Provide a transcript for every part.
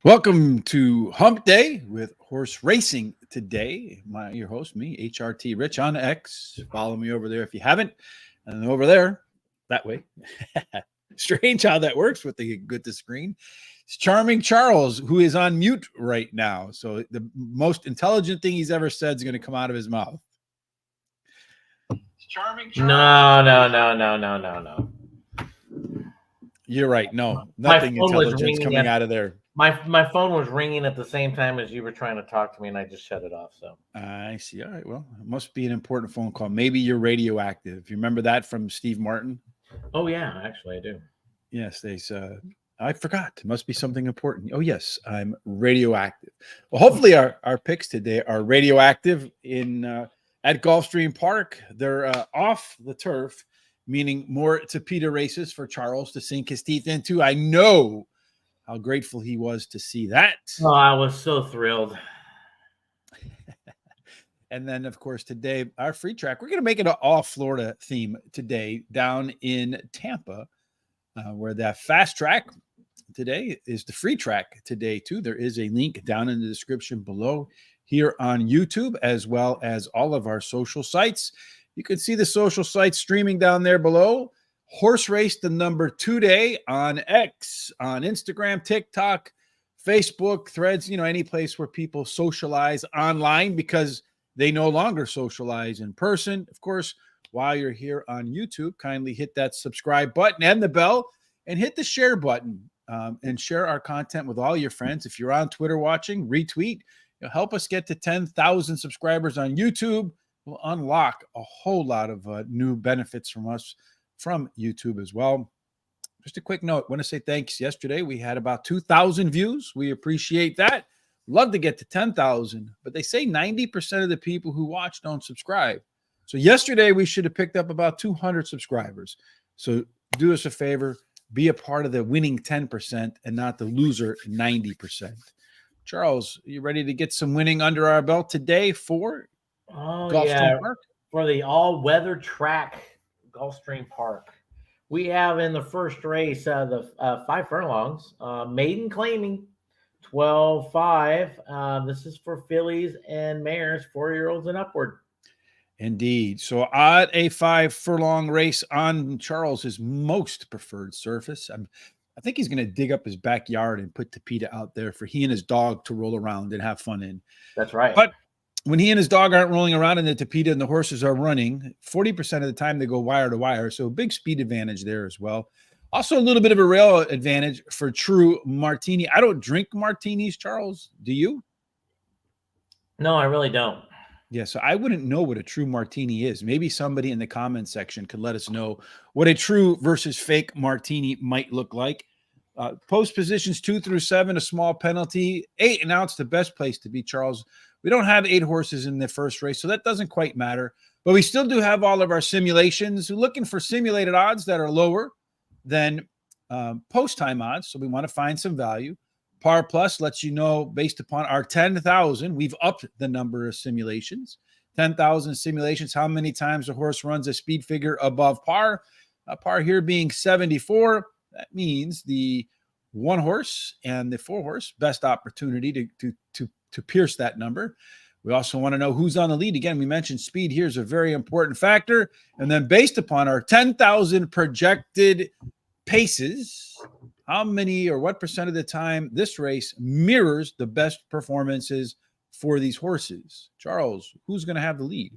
Welcome to Hump Day with Horse Racing today. Your host, me, HRT Rich on X. Follow me over there if you haven't. And over there, that way. Strange how that works with the screen. It's Charming Charles, who is on mute right now. So the most intelligent thing he's ever said is going to come out of his mouth. It's Charming Charles. No. You're right. No, nothing intelligent coming out of there. My phone was ringing at the same time as you were trying to talk to me, and I just shut it off. So I see. All right. Well, it must be an important phone call. Maybe you're radioactive. You remember that from Steve Martin? Oh yeah, actually I do. Yes, I forgot. It must be something important. Oh yes, I'm radioactive. Well, hopefully our picks today are radioactive in at Gulfstream Park. They're off the turf, meaning more Tapeta races for Charles to sink his teeth into. I know how grateful he was to see that. Oh, I was so thrilled. And then, of course, today, our free track, we're going to make it an all Florida theme today down in Tampa, where that fast track today is the free track today, too. There is a link down in the description below here on YouTube, as well as all of our social sites. You can see the social sites streaming down there below. Horse Race, the number 2 day on X, on Instagram, TikTok, Facebook, Threads, any place where people socialize online because they no longer socialize in person. Of course, while you're here on YouTube, kindly hit that subscribe button and the bell and hit the share button and share our content with all your friends. If you're on Twitter watching, retweet. Help us get to 10,000 subscribers on YouTube. We'll unlock a whole lot of new benefits from us from YouTube as well. Just a quick note. I want to say thanks. Yesterday, we had about 2,000 views. We appreciate that. Love to get to 10,000, but they say 90% of the people who watch don't subscribe. So yesterday, we should have picked up about 200 subscribers. So do us a favor. Be a part of the winning 10% and not the loser 90%. Charles, are you ready to get some winning under our belt today for Gulfstream Park? For the all-weather track, Gulfstream Park. We have in the first race the 5 furlongs, maiden claiming 12-5. This is for fillies and mares, 4-year-olds and upward. Indeed. So at a 5 furlong race on Charles's most preferred surface, I think he's going to dig up his backyard and put Tapeta out there for he and his dog to roll around and have fun in. That's right. But when he and his dog aren't rolling around in the Tapeta and the horses are running, 40% of the time they go wire to wire. So big speed advantage there as well. Also a little bit of a rail advantage for True Martini. I don't drink martinis, Charles. Do you? No, I really don't. Yeah, so I wouldn't know what a true martini is. Maybe somebody in the comments section could let us know what a true versus fake martini might look like. Post positions 2 through 7, a small penalty. 8, and now it's the best place to be, Charles. We don't have 8 horses in the first race, so that doesn't quite matter. But we still do have all of our simulations. We're looking for simulated odds that are lower than post-time odds, so we want to find some value. Par Plus lets you know based upon our 10,000, we've upped the number of simulations. 10,000 simulations, how many times a horse runs a speed figure above par. Par here being 74. That means the 1 horse and the 4 horse, best opportunity to pierce that number. We also want to know who's on the lead. Again, we mentioned speed here is a very important factor. And then based upon our 10,000 projected paces, how many or what percent of the time this race mirrors the best performances for these horses? Charles, who's going to have the lead?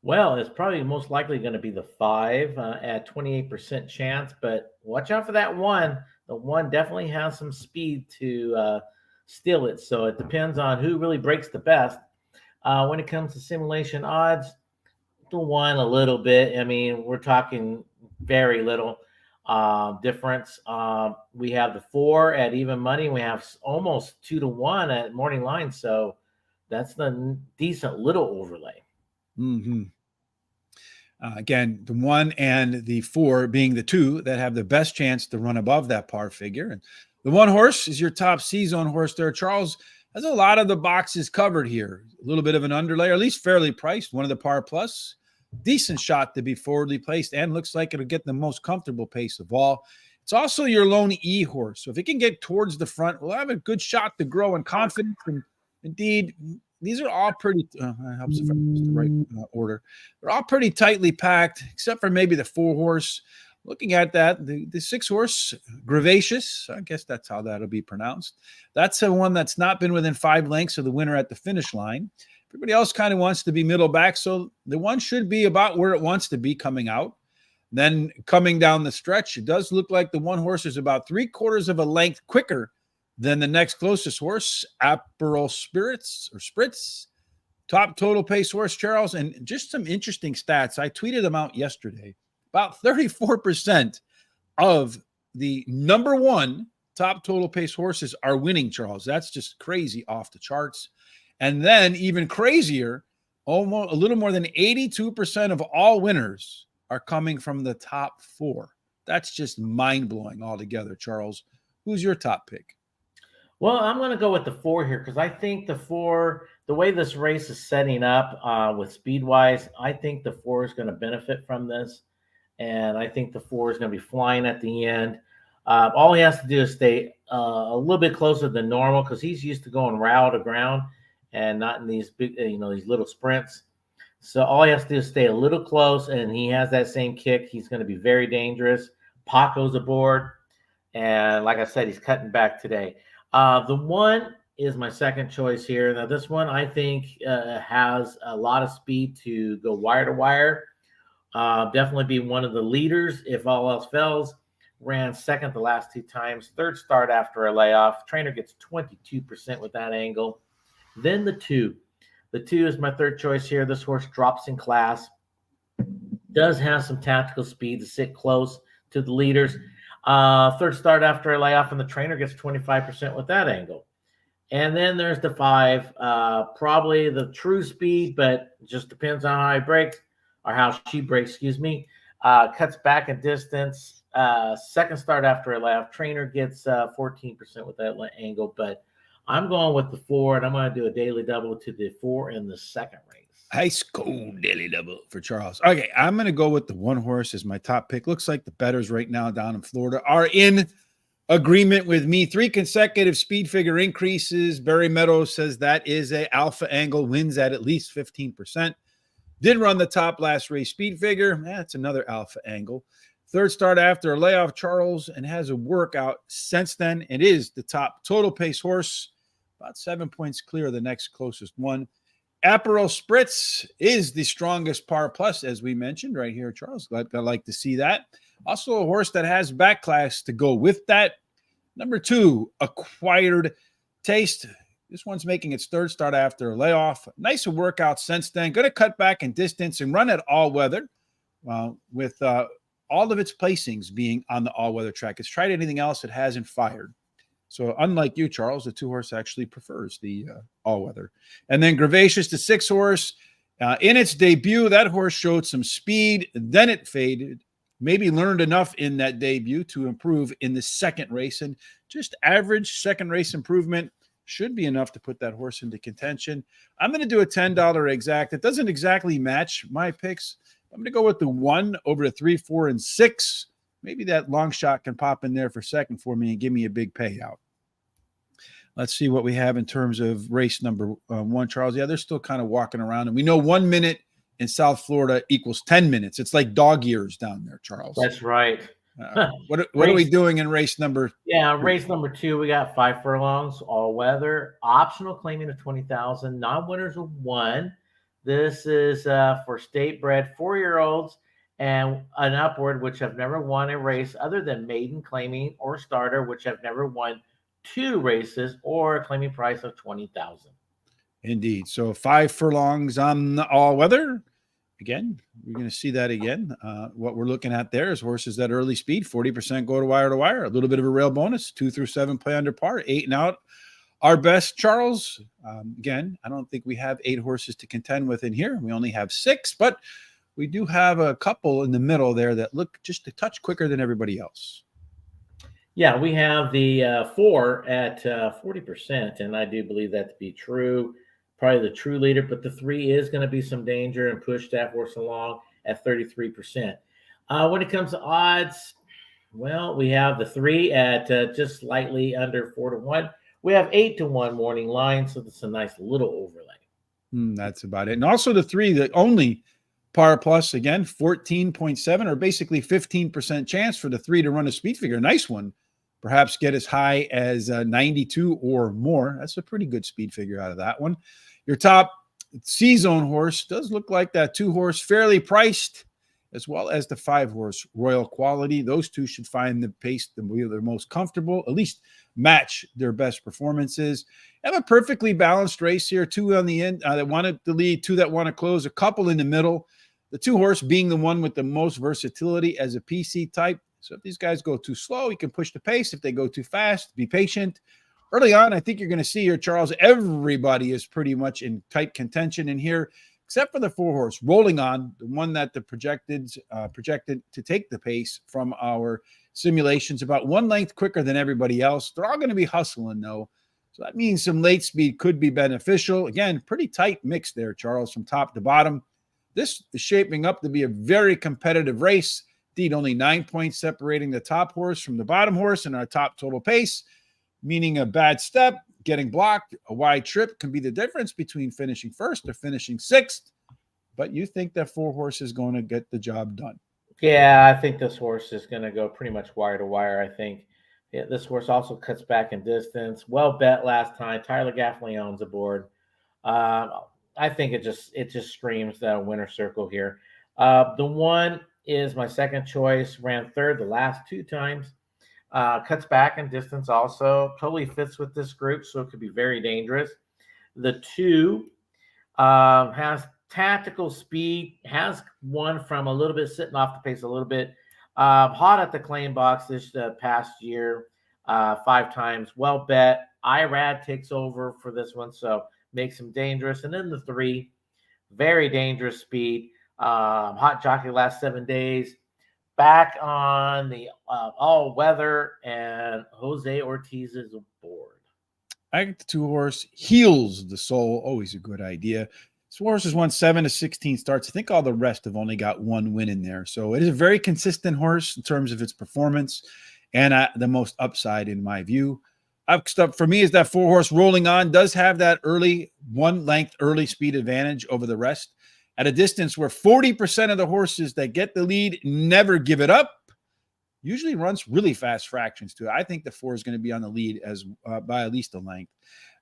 Well, it's probably most likely going to be the 5 at 28% chance, but watch out for that 1. The 1 definitely has some speed to steal it, so it depends on who really breaks the best. When it comes to simulation odds, the 1 a little bit. I mean, we're talking very little difference. We have the 4 at even money. We have almost 2 to 1 at morning line, so that's the decent little overlay. Mm-hmm. Again, the 1 and the 4 being the 2 that have the best chance to run above that par figure. And the 1 horse is your top C-zone horse there. Charles has a lot of the boxes covered here. A little bit of an underlay, or at least fairly priced. One of the Par Plus. Decent shot to be forwardly placed and looks like it'll get the most comfortable pace of all. It's also your lone E horse. So if it can get towards the front, we'll have a good shot to grow in confidence. And indeed, these are all pretty, it helps if I use the right order. They're all pretty tightly packed, except for maybe the 4 horse. Looking at that, the 6 horse, Gravacious, I guess that's how that'll be pronounced. That's the one that's not been within 5 lengths of the winner at the finish line. Everybody else kind of wants to be middle back, so the one should be about where it wants to be coming out. Then coming down the stretch, it does look like the 1 horse is about 3/4 of a length quicker than the next closest horse, Aperol Spritz, top total pace horse, Charles. And just some interesting stats. I tweeted them out yesterday. About 34% of the number 1 top total pace horses are winning, Charles. That's just crazy off the charts. And then even crazier, almost a little more than 82% of all winners are coming from the top 4. That's just mind-blowing altogether, Charles. Who's your top pick? Well, I'm going to go with the 4 here because I think the 4, the way this race is setting up with speed-wise, I think the 4 is going to benefit from this. And I think the 4 is going to be flying at the end. All he has to do is stay a little bit closer than normal because he's used to going row to ground and not in these big, these little sprints. So all he has to do is stay a little close, and he has that same kick. He's going to be very dangerous. Paco's aboard, and like I said, he's cutting back today. The 1 is my second choice here. Now, this one I think has a lot of speed to go wire to wire. Definitely be one of the leaders if all else fails. Ran second the last 2 times. 3rd start after a layoff. Trainer gets 22% with that angle. Then the 2. The 2 is my 3rd choice here. This horse drops in class. Does have some tactical speed to sit close to the leaders. 3rd start after a layoff, and the trainer gets 25% with that angle. And then there's the 5. Probably the true speed, but it just depends on how he breaks, or how she breaks, excuse me. Cuts back in distance. 2nd start after a layoff. Trainer gets 14% with that angle, but I'm going with the 4, and I'm going to do a daily double to the 4 in the 2nd race. Ice cold daily double for Charles. Okay, I'm going to go with the 1 horse as my top pick. Looks like the bettors right now down in Florida are in agreement with me. 3 consecutive speed figure increases. Barry Meadows says that is a alpha angle, wins at least 15%. Did run the top last race speed figure. That's another alpha angle. 3rd start after a layoff, Charles, and has a workout since then. It is the top total pace horse, about 7 points clear of the next closest one. Aperol Spritz is the strongest par plus, as we mentioned right here, Charles. I'd like to see that. Also a horse that has back class to go with that. Number 2, Acquired Taste. This one's making its 3rd start after a layoff. Nice workout since then. Going to cut back in distance and run at all weather with all of its placings being on the all-weather track. It's tried anything else, it hasn't fired. So unlike you, Charles, the 2 horse actually prefers the all-weather. And then Gravacious, the 6 horse. In its debut, that horse showed some speed. Then it faded. Maybe learned enough in that debut to improve in the 2nd race. And just average 2nd race improvement should be enough to put that horse into contention. I'm going to do a $10 exact. It doesn't exactly match my picks. I'm going to go with the 1 over the 3, 4, and 6. Maybe that long shot can pop in there for 2nd for me and give me a big payout. Let's see what we have in terms of race number 1, Charles. Yeah, they're still kind of walking around. And we know 1 minute in South Florida equals 10 minutes. It's like dog years down there, Charles. That's right. What are we doing in race number? Yeah, race number 2, we got 5 furlongs, all weather, optional claiming of 20,000, non-winners of 1. This is for state bred 4-year-olds and an upward, which have never won a race other than maiden claiming or starter, which have never won 2 races or a claiming price of 20,000. Indeed. So 5 furlongs on the all weather. Again, we're going to see that again. What we're looking at there is horses that early speed, 40% go to wire, a little bit of a rail bonus, 2 through 7 play under par, 8 and out. Our best, Charles. Again, I don't think we have 8 horses to contend with in here. We only have 6, but we do have a couple in the middle there that look just a touch quicker than everybody else. Yeah, we have the 4 at 40%, and I do believe that to be true. Probably the true leader, but the 3 is going to be some danger and push that horse along at 33%. When it comes to odds, Well, we have the 3 at just slightly under 4-1. We have 8-1 morning line, so that's a nice little overlay. That's about it. And also the 3, the only par plus, again, 14.7, or basically 15% chance for the 3 to run a speed figure. Nice one. Perhaps get as high as 92 or more. That's a pretty good speed figure out of that one. Your top C-Zone horse does look like that 2-horse, fairly priced, as well as the 5-horse Royal Quality. Those two should find the pace they're most comfortable, at least match their best performances. Have a perfectly balanced race here. 2 on the end that wanted to lead, 2 that want to close, a couple in the middle. The 2-horse being the one with the most versatility as a PC type. So if these guys go too slow, you can push the pace. If they go too fast, be patient. Early on, I think you're going to see here, Charles, everybody is pretty much in tight contention in here, except for the 4-horse Rolling On, the one that the projected to take the pace from our simulations, about 1 length quicker than everybody else. They're all going to be hustling, though. So that means some late speed could be beneficial. Again, pretty tight mix there, Charles, from top to bottom. This is shaping up to be a very competitive race. Indeed, only 9 points separating the top horse from the bottom horse in our top total pace, meaning a bad step, getting blocked, a wide trip can be the difference between finishing first or finishing sixth. But you think that 4-horse is going to get the job done? Yeah, I think this horse is going to go pretty much wire to wire. I think this horse also cuts back in distance. Well bet last time. Tyler Gaffleone's aboard. I think it just screams that winner circle here. The 1 is my second choice. Ran third the last 2 times. Cuts back in distance also. Totally fits with this group, so it could be very dangerous. The 2 has tactical speed, has won from a little bit sitting off the pace a little bit. Hot at the claim box this past year, 5 times. Well bet. IRAD takes over for this one, so makes him dangerous. And then the 3, very dangerous speed. Hot jockey last 7 days. Back on the all weather, and Jose Ortiz is aboard. I think the 2-horse Heals the Soul. Always a good idea. This horse has won 7 to 16 starts. I think all the rest have only got 1 win in there. So it is a very consistent horse in terms of its performance and the most upside in my view. Next up for me is that 4-horse Rolling On. Does have that early 1 length early speed advantage over the rest at a distance where 40% of the horses that get the lead never give it up. Usually runs really fast fractions too. I think the 4 is going to be on the lead as by at least a length.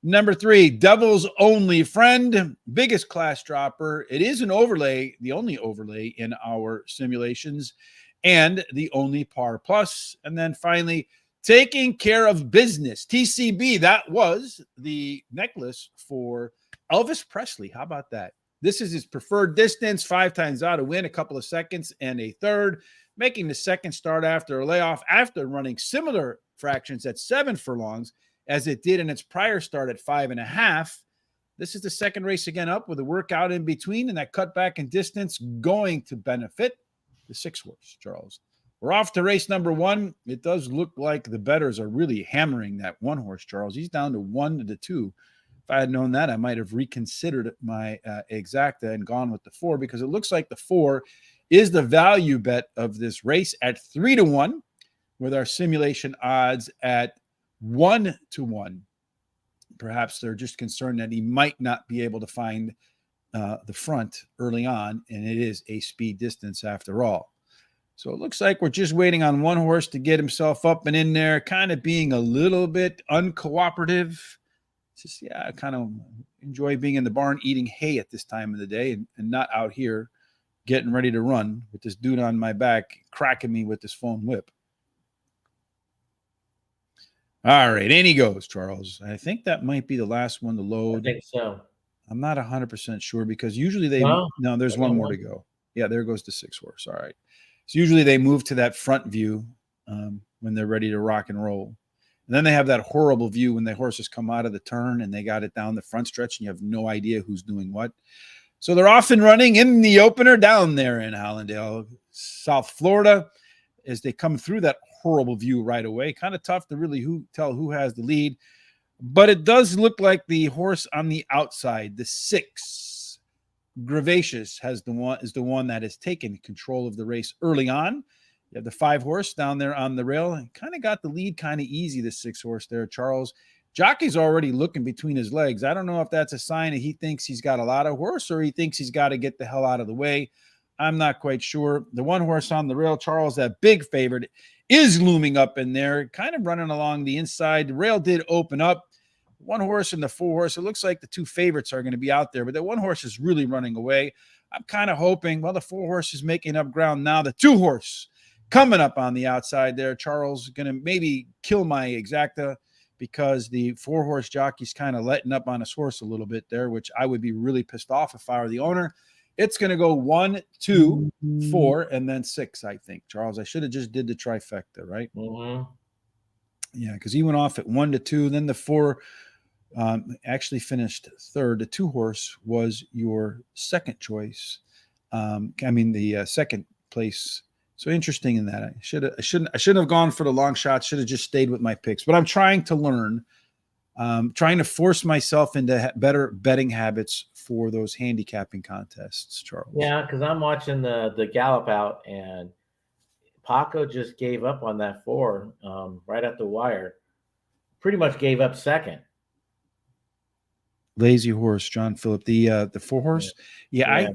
Number 3, Devil's Only Friend, biggest class dropper. It is an overlay, the only overlay in our simulations, and the only par plus. And then finally, Taking Care of Business, TCB. That was the necklace for Elvis Presley. How about that? This is his preferred distance, 5 times out to win, a couple of seconds and a third, making the second start after a layoff after running similar fractions at 7 furlongs as it did in its prior start at 5.5. This is the second race again up with a workout in between, and that cutback in distance going to benefit the 6-horse, Charles. We're off to race number 1. It does look like the bettors are really hammering that 1-horse, Charles. He's down to 1 to 2. If I had known that, I might have reconsidered my exacta and gone with the 4, because it looks like the 4 is the value bet of this race at 3 to 1, with our simulation odds at 1 to 1. Perhaps they're just concerned that he might not be able to find the front early on, and it is a speed distance after all. So it looks like we're just waiting on 1 horse to get himself up and in there, kind of being a little bit uncooperative. Just, yeah, I kind of enjoy being in the barn eating hay at this time of the day and not out here getting ready to run with this dude on my back cracking me with this foam whip. All right, in he goes, Charles. I think that might be the last one to load. I think so. I'm not 100% sure, because usually they No, there's one more to go. Yeah, there goes the 6-horse. All right. So usually they move to that front view when they're ready to rock and roll. And then they have that horrible view when the horses come out of the turn and they got it down the front stretch and you have no idea who's doing what. So they're often running in the opener down there in Hallandale, South Florida, as they come through that horrible view right away. Kind of tough to really tell who has the lead. But it does look like the horse on the outside, the 6, Gravacious, is the one that has taken control of the race early on. You have the 5 horse down there on the rail and kind of got the lead kind of easy, the 6 horse there, Charles. Jockey's already looking between his legs. I don't know if that's a sign that he thinks he's got a lot of horse or he thinks he's got to get the hell out of the way. I'm not quite sure. The 1 horse on the rail, Charles, that big favorite, is looming up in there, kind of running along the inside. The rail did open up. 1 horse and the 4 horse. It looks like the 2 favorites are going to be out there, but the 1 horse is really running away. I'm kind of hoping, well, the 4 horse is making up ground now. The 2 horse coming up on the outside there. Charles going to maybe kill my exacta because the 4 horse jockey's kind of letting up on his horse a little bit there, which I would be really pissed off if I were the owner. It's going to go 1, 2, 4, and then 6, I think, Charles. I should have just did the trifecta, right? Mm-hmm. Yeah, because he went off at 1 to 2. Then the 4 actually finished third. The 2 horse was your second choice. The second place. So interesting in that. I shouldn't have gone for the long shot. Should have just stayed with my picks. But I'm trying to learn. Trying to force myself into better betting habits for those handicapping contests, Charles. Yeah, because I'm watching the gallop out, and Paco just gave up on that 4 right at the wire. Pretty much gave up second. Lazy horse, John Phillip, the 4 horse. Yeah.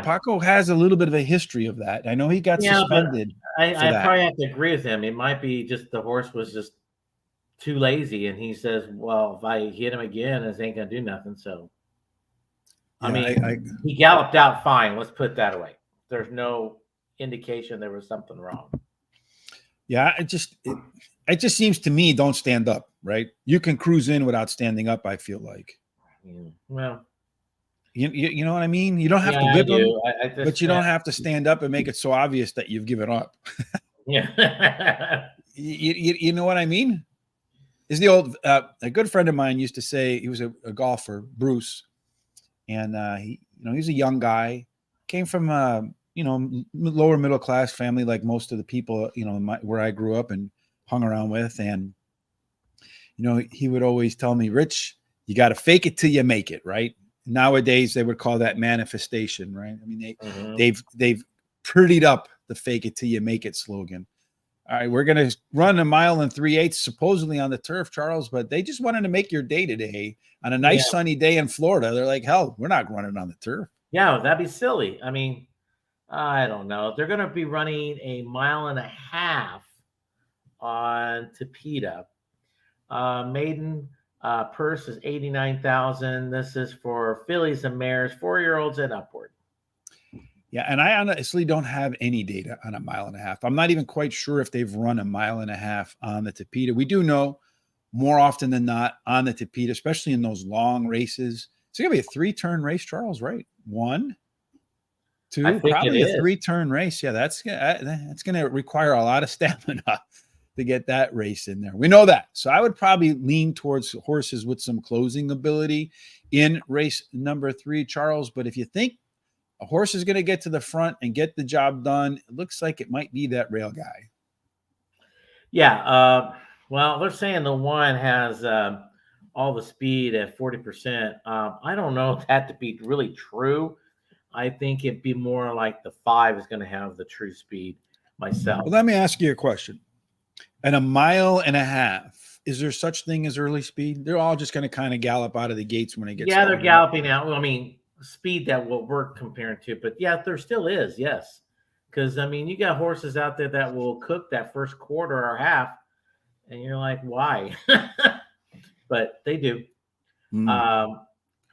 Paco has a little bit of a history of that. I know he got suspended. I probably have to agree with him. It might be just the horse was just too lazy, and he says, well, if I hit him again, this ain't gonna do nothing. So he galloped out fine. Let's put that away. There's no indication there was something wrong. Yeah, it just seems to me, don't stand up, right? You can cruise in without standing up, I feel like. Well, you know what I mean? You don't have to whip him, but you don't have to stand up and make it so obvious that you've given up. Yeah. you know what I mean? Is the old a good friend of mine used to say, he was a golfer, Bruce, and he's a young guy, came from lower middle class family like most of the people where I grew up and hung around with, and he would always tell me, Rich, you got to fake it till you make it, right? Nowadays they would call that manifestation, right? I mean they've prettied up the fake it till you make it slogan. All right, we're going to run 1 mile and 3/8 supposedly on the turf, Charles, but they just wanted to make your day today on a nice sunny day in Florida. They're like, hell, we're not running on the turf. Yeah, that'd be silly. I mean, I don't know. They're going to be running 1.5 miles on Tapeta. Maiden purse is $89,000. This is for fillies and mares, 4-year-olds and upward. Yeah, and I honestly don't have any data on 1.5 miles. I'm not even quite sure if they've run 1.5 miles on the Tapeta. We do know more often than not on the Tapeta, especially in those long races. It's going to be a 3-turn race, Charles, right? 1, 2, probably a 3-turn race. Yeah, that's going to require a lot of stamina to get that race in there. We know that. So I would probably lean towards horses with some closing ability in race number 3, Charles. But if you think a horse is going to get to the front and get the job done, it looks like it might be that rail guy. Yeah. Well, they're saying the 1 has all the speed at 40%. I don't know if that to be really true. I think it'd be more like the 5 is going to have the true speed myself. Well, let me ask you a question. At 1.5 miles, is there such thing as early speed? They're all just going to kind of gallop out of the gates when it gets started. They're galloping out. Well, I mean, speed that what we're comparing to, but yeah, there still is, yes. Because I mean, you got horses out there that will cook that first quarter or half, and you're like, why? But they do. One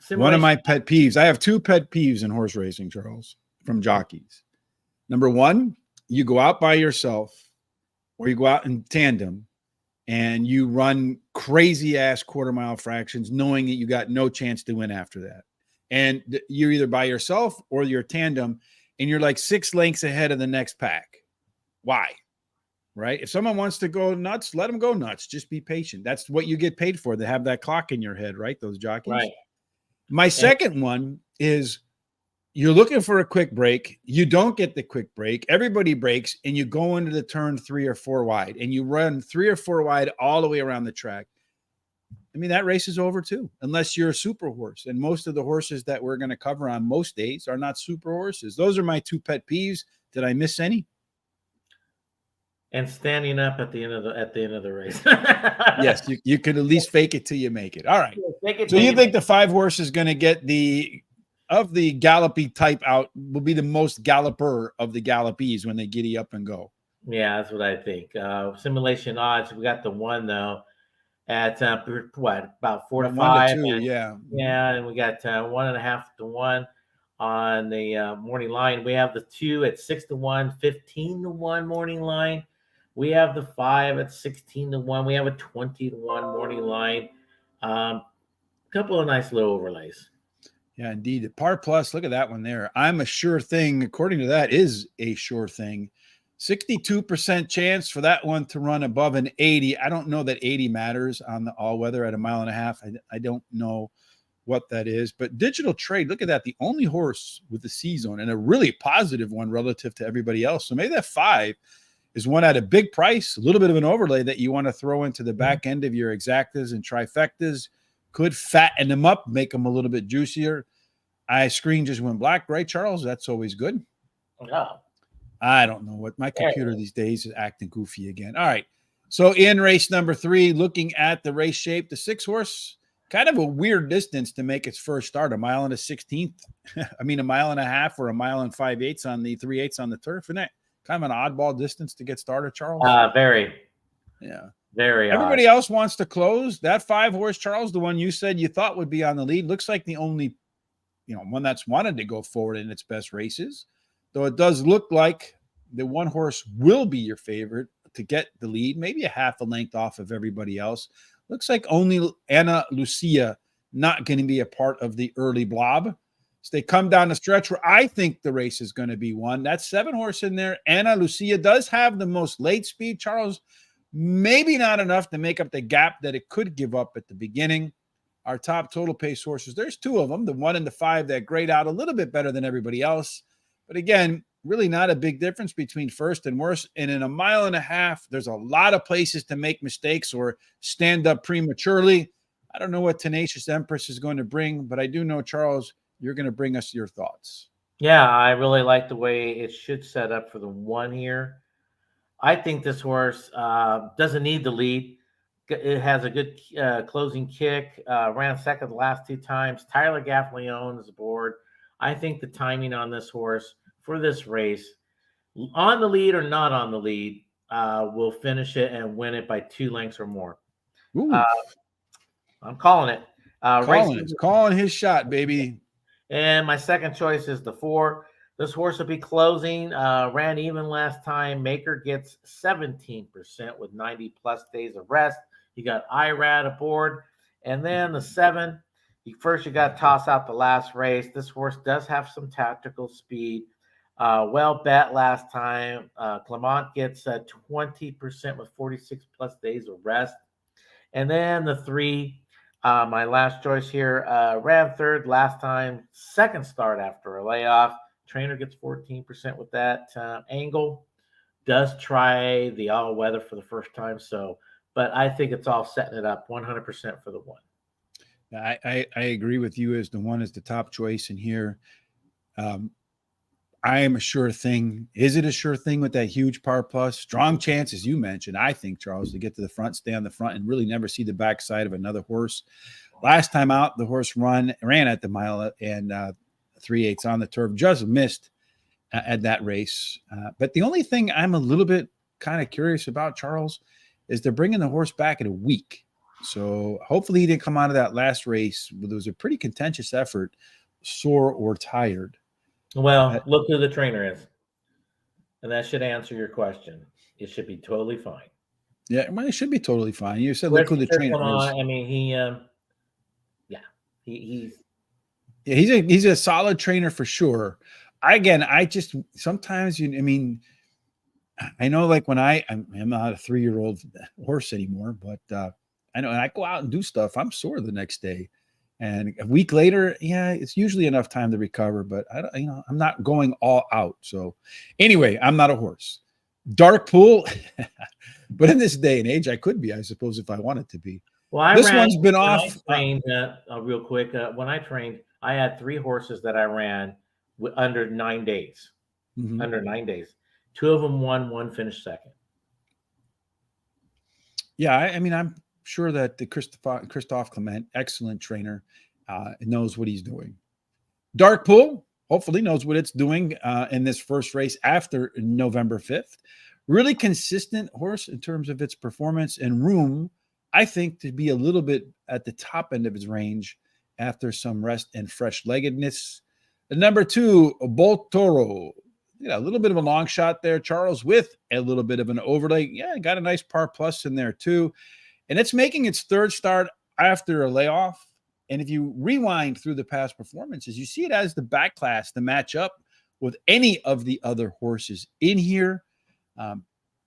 of my pet peeves. I have 2 pet peeves in horse racing, Charles, from jockeys. Number 1, you go out by yourself, or you go out in tandem, and you run crazy ass quarter-mile fractions, knowing that you got no chance to win after that. And you're either by yourself or you're tandem, and you're like 6 lengths ahead of the next pack. Why? Right? If someone wants to go nuts, let them go nuts. Just be patient. That's what you get paid for, to have that clock in your head, right? Those jockeys. Right. My second one is you're looking for a quick break. You don't get the quick break. Everybody breaks, and you go into the turn 3 or 4 wide, and you run 3 or 4 wide all the way around the track. I mean, that race is over too, unless you're a super horse. And most of the horses that we're going to cover on most days are not super horses. Those are my 2 pet peeves. Did I miss any? and standing up at the end of the race. Yes, you could at least fake it till you make it. All right. Make it So till you you think the 5 horse is going to get the gallopy type out will be the most galloper of the gallopees when they giddy up and go? Yeah, that's what I think. Simulation odds. We got the one though at what about 4 to About 1 to 5, 2, and yeah. yeah, and we got 1.5 to 1 on the morning line. We have the 2 at 6 to 1, 15 to 1 morning line. We have the 5 at 16 to 1. We have a 20 to 1 morning line. A couple of nice little overlays. Yeah, indeed. The par plus, look at that one there. I'm a sure thing. According to that, is a sure thing. 62% chance for that one to run above an 80. I don't know that 80 matters on the all weather at a mile and a half. I don't know what that is, but digital trade, look at that. The only horse with the C zone and a really positive one relative to everybody else. So maybe that 5 is one at a big price, a little bit of an overlay that you want to throw into the back end of your exactas and trifectas. Could fatten them up, make them a little bit juicier. Screen just went black, right, Charles? That's always good. Yeah. I don't know what my computer these days is acting goofy again. All right. So in race number 3, looking at the race shape, the 6 horse, kind of a weird distance to make its first start, a mile and a 16th. I mean, a mile and a half or a mile and 5/8 on the 3/8 on the turf. Isn't that kind of an oddball distance to get started, Charles? Very. Yeah. Very Everybody odd. else wants to close. That 5 horse, Charles, the one you said you thought would be on the lead, looks like the only one that's wanted to go forward in its best races, though it does look like the 1 horse will be your favorite to get the lead, maybe a half a length off of everybody else. Looks like only Ana Lucia not going to be a part of the early blob. So they come down the stretch where I think the race is going to be won. That 7 horse in there, Ana Lucia, does have the most late speed, Charles. Maybe not enough to make up the gap that it could give up at the beginning. Our top total pace horses, there's 2 of them, the 1 and the 5 that grade out a little bit better than everybody else. But again, really not a big difference between first and worst. And in a mile and a half, there's a lot of places to make mistakes or stand up prematurely. I don't know what Tenacious Empress is going to bring, but I do know, Charles, you're going to bring us your thoughts. Yeah, I really like the way it should set up for the 1 here. I think this horse doesn't need the lead. It has a good closing kick. Ran second the last 2 times. Tyler Gaffleone is aboard. I think the timing on this horse for this race, on the lead or not on the lead, will finish it and win it by 2 lengths or more. I'm calling it. Calling his shot, baby. And my second choice is the 4. This horse will be closing. Ran even last time. Maker gets 17% with 90 plus days of rest. You got IRAD aboard. And then the 7, you got to toss out the last race. This horse does have some tactical speed. Well bet last time. Clement gets 20% with 46 plus days of rest. And then the 3, my last choice here, ran third last time. Second start after a layoff. Trainer gets 14% with that angle. Does try the all weather for the first time. But I think it's all setting it up 100% for the 1. I agree with you as the 1 is the top choice in here. I am a sure thing. Is it a sure thing with that huge par plus? Strong chance, as you mentioned, I think, Charles, to get to the front, stay on the front, and really never see the backside of another horse. Last time out, the horse ran at the mile and 3/8 on the turf, just missed at that race. But the only thing I'm a little bit kind of curious about, Charles, is they're bringing the horse back in a week. So hopefully he didn't come out of that last race. It was a pretty contentious effort, sore or tired. Well, look who the trainer is. And that should answer your question. It should be totally fine. Yeah, well, it should be totally fine. You said look who the trainer is. I mean, he's a solid trainer for sure. I just sometimes I know, like when I'm not a 3-year-old horse anymore, but I know when I go out and do stuff, I'm sore the next day. And a week later, yeah, it's usually enough time to recover, but I'm not going all out. So anyway, I'm not a horse. Dark pool, but in this day and age, I could be, I suppose, if I wanted to be. Well, this one's been off. I trained, real quick. When I trained, I had 3 horses that I ran under 9 days. Mm-hmm. Under 9 days. 2 of them won, 1 finished second. Yeah, I mean, I'm sure that the Christophe Clement, excellent trainer, knows what he's doing. Dark Pool, hopefully knows what it's doing in this first race after November 5th. Really consistent horse in terms of its performance and room, I think, to be a little bit at the top end of his range after some rest and fresh leggedness. And number 2, Bolt Toro. A little bit of a long shot there, Charles, with a little bit of an overlay. Yeah, got a nice par plus in there too. And it's making its third start after a layoff. And if you rewind through the past performances, you see it as the back class to match up with any of the other horses in here.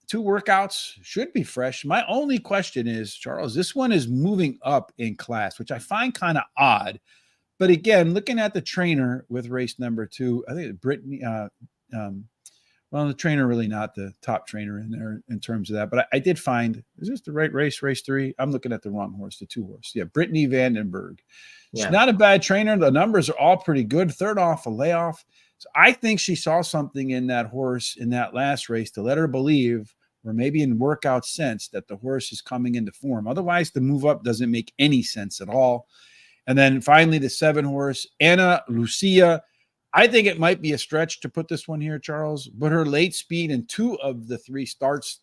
2 workouts should be fresh. My only question is, Charles, this one is moving up in class, which I find kind of odd. But again, looking at the trainer with race number 2, I think Brittany, well, the trainer really not the top trainer in there in terms of that. But I did find, is this the right race, race 3? I'm looking at the wrong horse, the 2 horse. Yeah, Brittany Vandenberg. She's not a bad trainer. The numbers are all pretty good. Third off a layoff. So I think she saw something in that horse in that last race to let her believe, or maybe in workout sense, that the horse is coming into form. Otherwise, the move up doesn't make any sense at all. And then finally, the 7 horse, Anna Lucia. I think it might be a stretch to put this one here, Charles, but her late speed in 2 of the 3 starts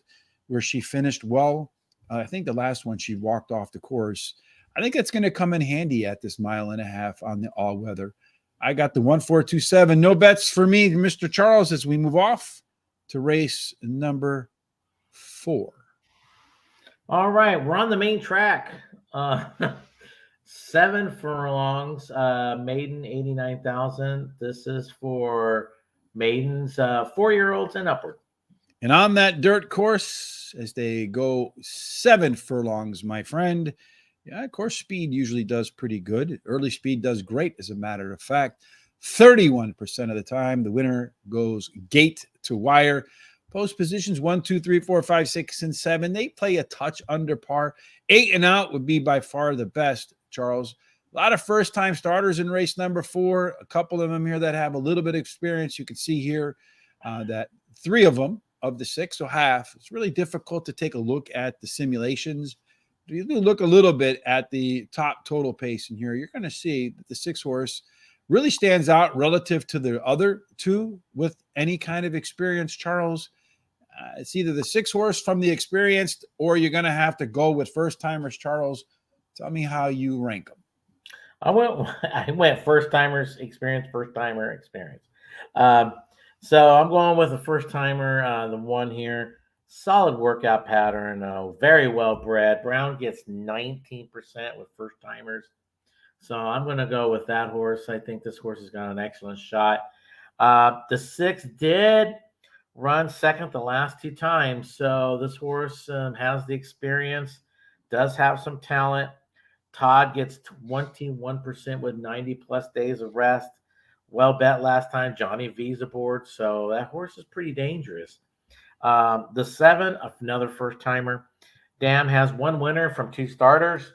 where she finished well, I think the last one she walked off the course. I think that's going to come in handy at this 1.5 miles on the all-weather. I got the 1-4-2-7. No bets for me, Mr. Charles, as we move off to race number 4. All right, we're on the main track. 7 furlongs, maiden 89,000. This is for maidens, 4-year-olds and upward. And on that dirt course, as they go 7 furlongs, my friend, yeah, course speed usually does pretty good. Early speed does great, as a matter of fact. 31% of the time, the winner goes gate to wire. Post positions 1, 2, 3, 4, 5, 6, and 7. They play a touch under par. 8 and out would be by far the best, Charles. A lot of first-time starters in race number 4. A couple of them here that have a little bit of experience. You can see here that 3 of them of the 6, so half. It's really difficult to take a look at the simulations. If you look a little bit at the top total pace in here, you're going to see that the 6 horse really stands out relative to the other 2 with any kind of experience, Charles. It's either the 6 horse from the experienced, or you're going to have to go with first timers. Charles, tell me how you rank them. I went first timers experience, first timer experience. So I'm going with the first timer, the 1 here. Solid workout pattern, very well bred. Brown gets 19% with first timers. So I'm going to go with that horse. I think this horse has got an excellent shot. The 6 did run second the last 2 times. So this horse has the experience, does have some talent. Todd gets 21% with 90 plus days of rest. Well bet last time. Johnny V's aboard. So that horse is pretty dangerous. The 7, another first timer. Dam has 1 winner from 2 starters.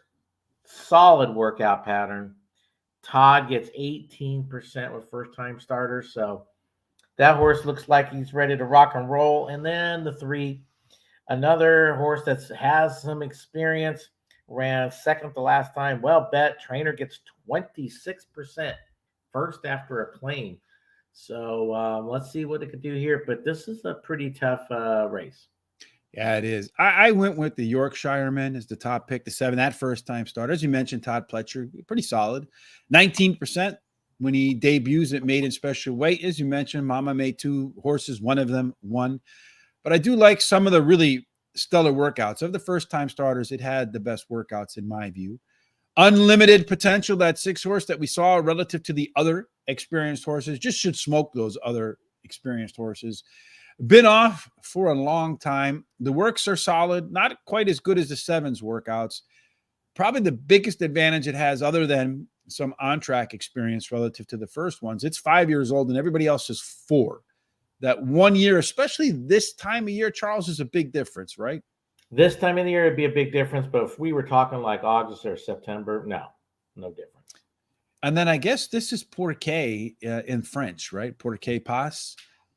Solid workout pattern. Todd gets 18% with first time starters. So that horse looks like he's ready to rock and roll. And then the 3, another horse that has some experience, ran second the last time. Well bet. Trainer gets 26% first after a claim. So let's see what it could do here. But this is a pretty tough race. Yeah, it is. I went with the Yorkshireman as the top pick, the 7, that first-time starter. As you mentioned, Todd Pletcher, pretty solid. 19% when he debuts at maiden special weight. As you mentioned, Mama made 2 horses. One of them won. But I do like some of the really stellar workouts. Of the first-time starters, it had the best workouts in my view. Unlimited potential, that 6 horse that we saw relative to the other experienced horses, just should smoke those other experienced horses. Been off for a long time. The works are solid, not quite as good as the 7's workouts. Probably the biggest advantage it has, other than some on-track experience relative to the first ones, it's 5 years old and everybody else is 4. That 1 year, especially this time of year, Charles, is a big difference, right? This time of the year, it'd be a big difference. But if we were talking like August or September, no difference. And then I guess this is Pourquet in French, right? Pourquet passe.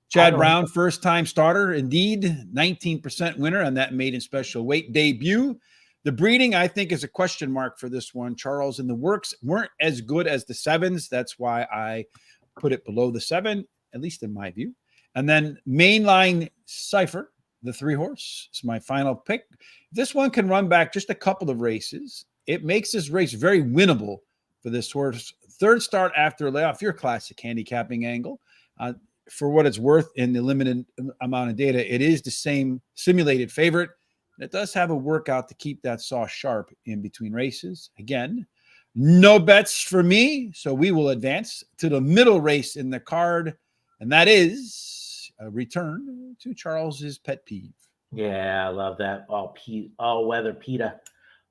Chad Brown, first-time starter, indeed, 19% winner on that maiden special weight debut. The breeding, I think, is a question mark for this one, Charles, and the works weren't as good as the 7s. That's why I put it below the 7, at least in my view. And then Mainline Cipher, the 3-horse, is my final pick. This one can run back just a couple of races. It makes this race very winnable for this horse. Third start after a layoff, your classic handicapping angle. For what it's worth in the limited amount of data, it is the same simulated favorite. It does have a workout to keep that saw sharp in between races. Again, no bets for me, so we will advance to the middle race in the card, and that is a return to Charles's pet peeve. Yeah, I love that. All-weather PETA.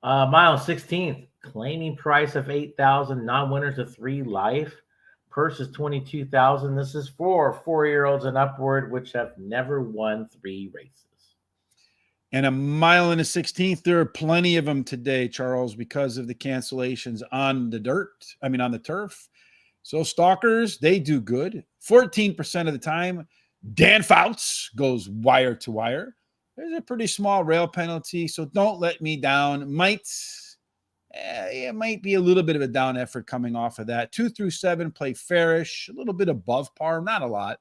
Mile 16th, claiming price of 8,000, non-winners of 3 life. Purse is 22,000. This is for 4-year-olds and upward, which have never won 3 races. And a mile and a 16th. There are plenty of them today, Charles, because of the cancellations on the on the turf. So stalkers, they do good. 14% of the time, Dan Fouts goes wire to wire. There's a pretty small rail penalty, so don't let me down. It might be a little bit of a down effort coming off of that. 2 through 7 play fairish, a little bit above par, not a lot.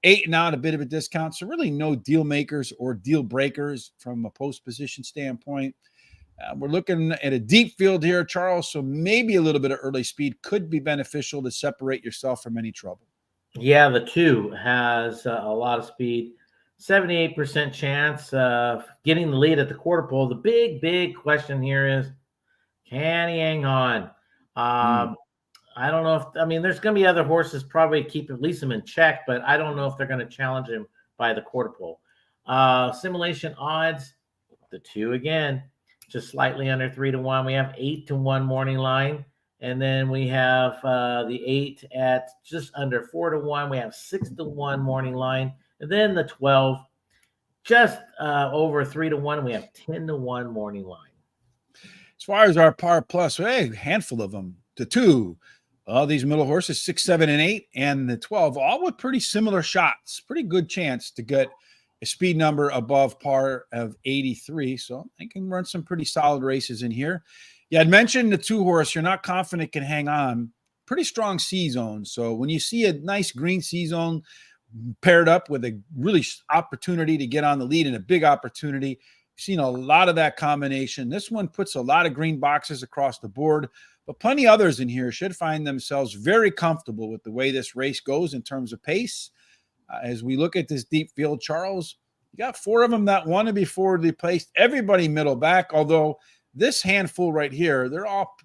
8 and out, a bit of a discount. So really no deal makers or deal breakers from a post position standpoint. We're looking at a deep field here, Charles, so maybe a little bit of early speed could be beneficial to separate yourself from any trouble. Yeah, the 2 has a lot of speed. 78% chance of getting the lead at the quarter pole. The big question here is, can he hang on? I don't know there's going to be other horses probably keep at least him in check, but I don't know if they're going to challenge him by the quarter pole. Simulation odds, the 2 again, just slightly under 3-1. We have 8-1 morning line. And then we have the 8 at just under 4-1. We have 6-1 morning line. And then the 12, just over 3-1. We have 10-1 morning line. As far as our par plus, a handful of them. The 2, all these middle horses, 6, 7, and 8, and the 12, all with pretty similar shots. Pretty good chance to get a speed number above par of 83. So I can run some pretty solid races in here. Yeah, I'd mentioned the 2-horse. You're not confident can hang on. Pretty strong C zone. So when you see a nice green C zone paired up with a really opportunity to get on the lead and a big opportunity, seen a lot of that combination. This one puts a lot of green boxes across the board, but plenty others in here should find themselves very comfortable with the way this race goes in terms of pace. As we look at this deep field, Charles, you got 4 of them that want to be forwardly placed. Everybody middle back, although this handful right here, they're all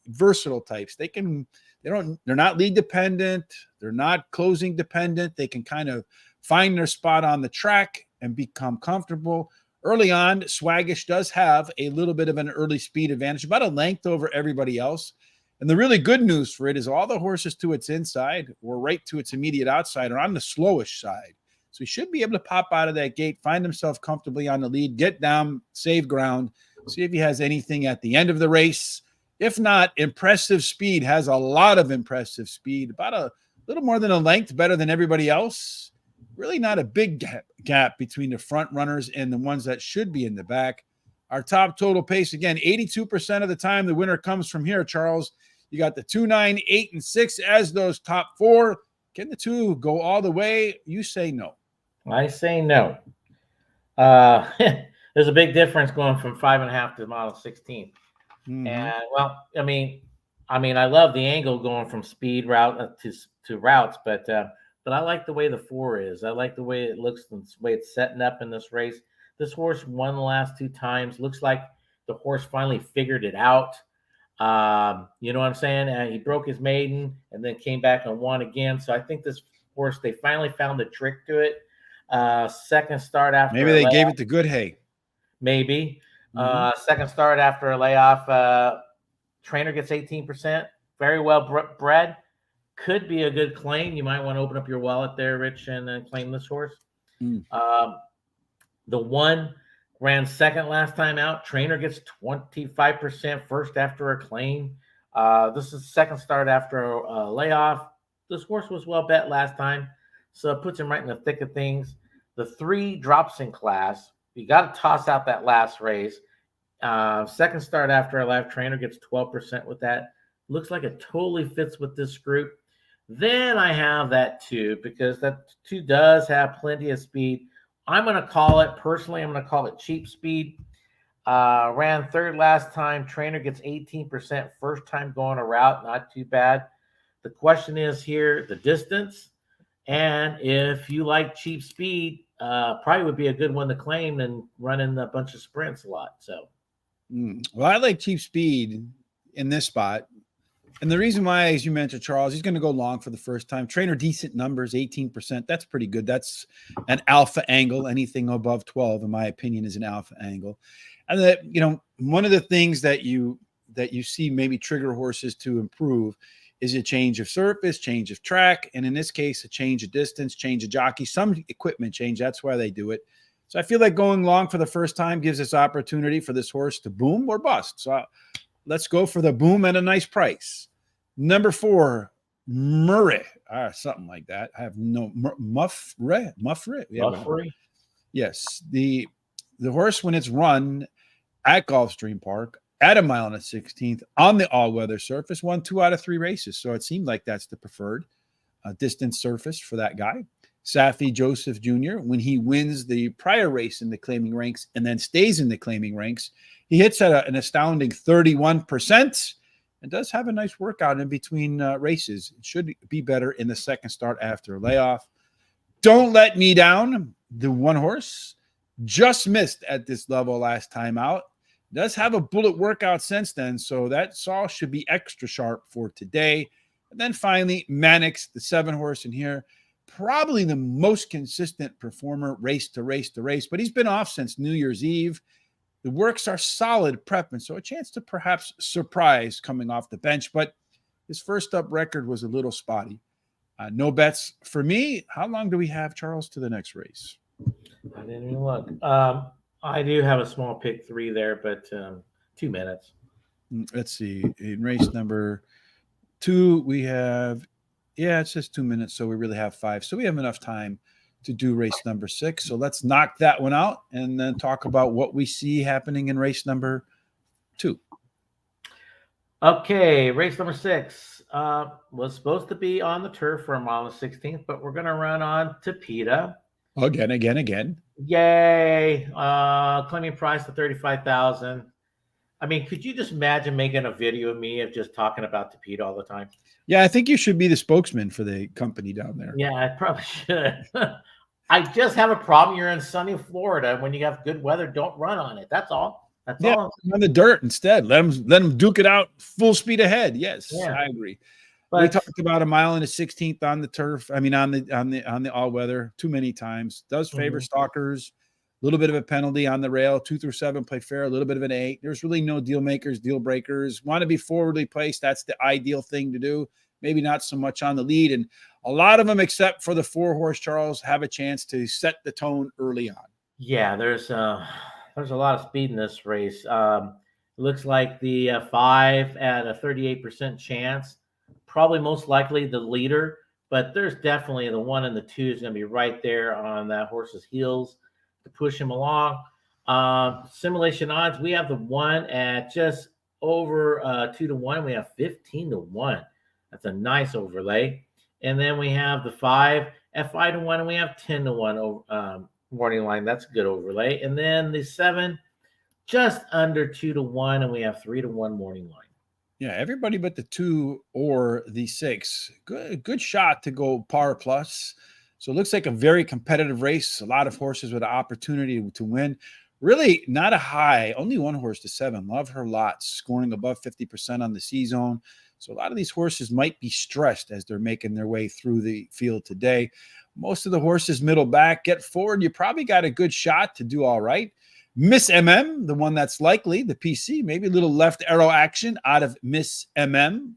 versatile types. They're not lead dependent. They're not closing dependent. They can kind of find their spot on the track and become comfortable. Early on, Swaggish does have a little bit of an early speed advantage, about a length over everybody else. And the really good news for it is all the horses to its inside or right to its immediate outside are on the slowish side. So he should be able to pop out of that gate, find himself comfortably on the lead, get down, save ground, see if he has anything at the end of the race. If not, impressive speed, has a lot of impressive speed, about a little more than a length better than everybody else. Really not a big gap between the front runners and the ones that should be in the back. Our top total pace, again, 82% of the time the winner comes from here, Charles. You got the 2, 9, 8, and 6 as those top 4. Can the 2 go all the way? You say no. I say no. There's a big difference going from 5.5 to mile 16. Mm-hmm. And I love the angle going from speed route to routes, but I like the way the 4 is. I like the way it looks, the way it's setting up in this race. This horse won the last 2 times. Looks like the horse finally figured it out. You know what I'm saying? He broke his maiden and then came back and won again. So I think this horse, they finally found the trick to it. Second start after maybe they gave it to Good Hay. Maybe. Second start after a layoff. Trainer gets 18%. Very well bred. Could be a good claim. You might want to open up your wallet there, Rich, and claim this horse. The 1 ran second last time out. Trainer gets 25% first after a claim. This is second start after a layoff. This horse was well bet last time. So it puts him right in the thick of things. The 3 drops in class. You got to toss out that last race. Second start after a live trainer gets 12% with that. Looks like it totally fits with this group. Then I have that 2 because that 2 does have plenty of speed. I'm going to call it, personally, I'm going to call it cheap speed. Ran third last time. Trainer gets 18%. First time going a route, not too bad. The question is here, the distance. And if you like cheap speed, probably would be a good one to claim and running a bunch of sprints a lot. So, well, I like cheap speed in this spot. And the reason why, as you mentioned, Charles, he's going to go long for the first time. Trainer, decent numbers, 18%. That's pretty good. That's an alpha angle. Anything above 12, in my opinion, is an alpha angle. And that, one of the things that you see maybe trigger horses to improve is a change of surface, change of track, and in this case, a change of distance, change of jockey, some equipment change. That's why they do it. So I feel like going long for the first time gives us opportunity for this horse to boom or bust. So let's go for the boom at a nice price. Number 4, Murray, something like that. I have no Muffrey. Yes, the horse, when it's run at Gulfstream Park at 1 mile and 1/16 on the all-weather surface, won 2 out of 3 races. So it seemed like that's the preferred distance surface for that guy. Safi Joseph Jr., when he wins the prior race in the claiming ranks and then stays in the claiming ranks, he hits at an astounding 31% and does have a nice workout in between races. It should be better in the second start after a layoff. Don't Let Me Down, the 1 horse, just missed at this level last time out. Does have a bullet workout since then, so that saw should be extra sharp for today. And then finally, Mannix, the 7 horse in here, probably the most consistent performer race to race to race, but he's been off since New Year's Eve. The works are solid prepping, so a chance to perhaps surprise coming off the bench, but his first up record was a little spotty. No bets for me. How long do we have, Charles, to the next race? I didn't even look. I do have a small pick 3 there, but 2 minutes. Let's see. In race number 2, we have, it says 2 minutes, so we really have 5. So we have enough time to do race number 6. So let's knock that one out and then talk about what we see happening in race number 2. Okay, race number 6 was supposed to be on the turf for 1 mile and 16th, but we're going to run on Tapeta. Again. Yay! Claiming price of $35,000. I mean, could you just imagine making a video of me of just talking about Tapeta all the time? Yeah, I think you should be the spokesman for the company down there. Yeah, I probably should. I just have a problem. You're in sunny Florida. When you have good weather, don't run on it. That's all. That's all. On the dirt instead. Let them duke it out full speed ahead. Yes, yeah. I agree. But we talked about 1 mile and 1/16 on the turf. I mean, on the all weather too many times. Does favor stalkers. A little bit of a penalty on the rail. 2 through 7 played fair. A little bit of an 8. There's really no deal makers, deal breakers. Want to be forwardly placed. That's the ideal thing to do. Maybe not so much on the lead. And a lot of them, except for the 4 horse, Charles, have a chance to set the tone early on. Yeah, there's a lot of speed in this race. Looks like the 5 at a 38% chance. Probably most likely the leader, but there's definitely the 1 and the 2 is going to be right there on that horse's heels to push him along. Simulation odds, we have the 1 at just over 2 to 1. We have 15 to 1. That's a nice overlay. And then we have the 5 at 5 to 1, and we have 10 to 1 morning line. That's a good overlay. And then the 7 just under 2 to 1, and we have 3 to 1 morning line. Yeah, everybody but the 2 or the 6. Good shot to go par plus. So it looks like a very competitive race. A lot of horses with an opportunity to win. Really not a high. Only 1 horse to 7. Love Her Lots, scoring above 50% on the C-zone. So a lot of these horses might be stressed as they're making their way through the field today. Most of the horses middle back, get forward. You probably got a good shot to do all right. Miss MM, the one that's likely, the PC, maybe a little left arrow action out of Miss MM.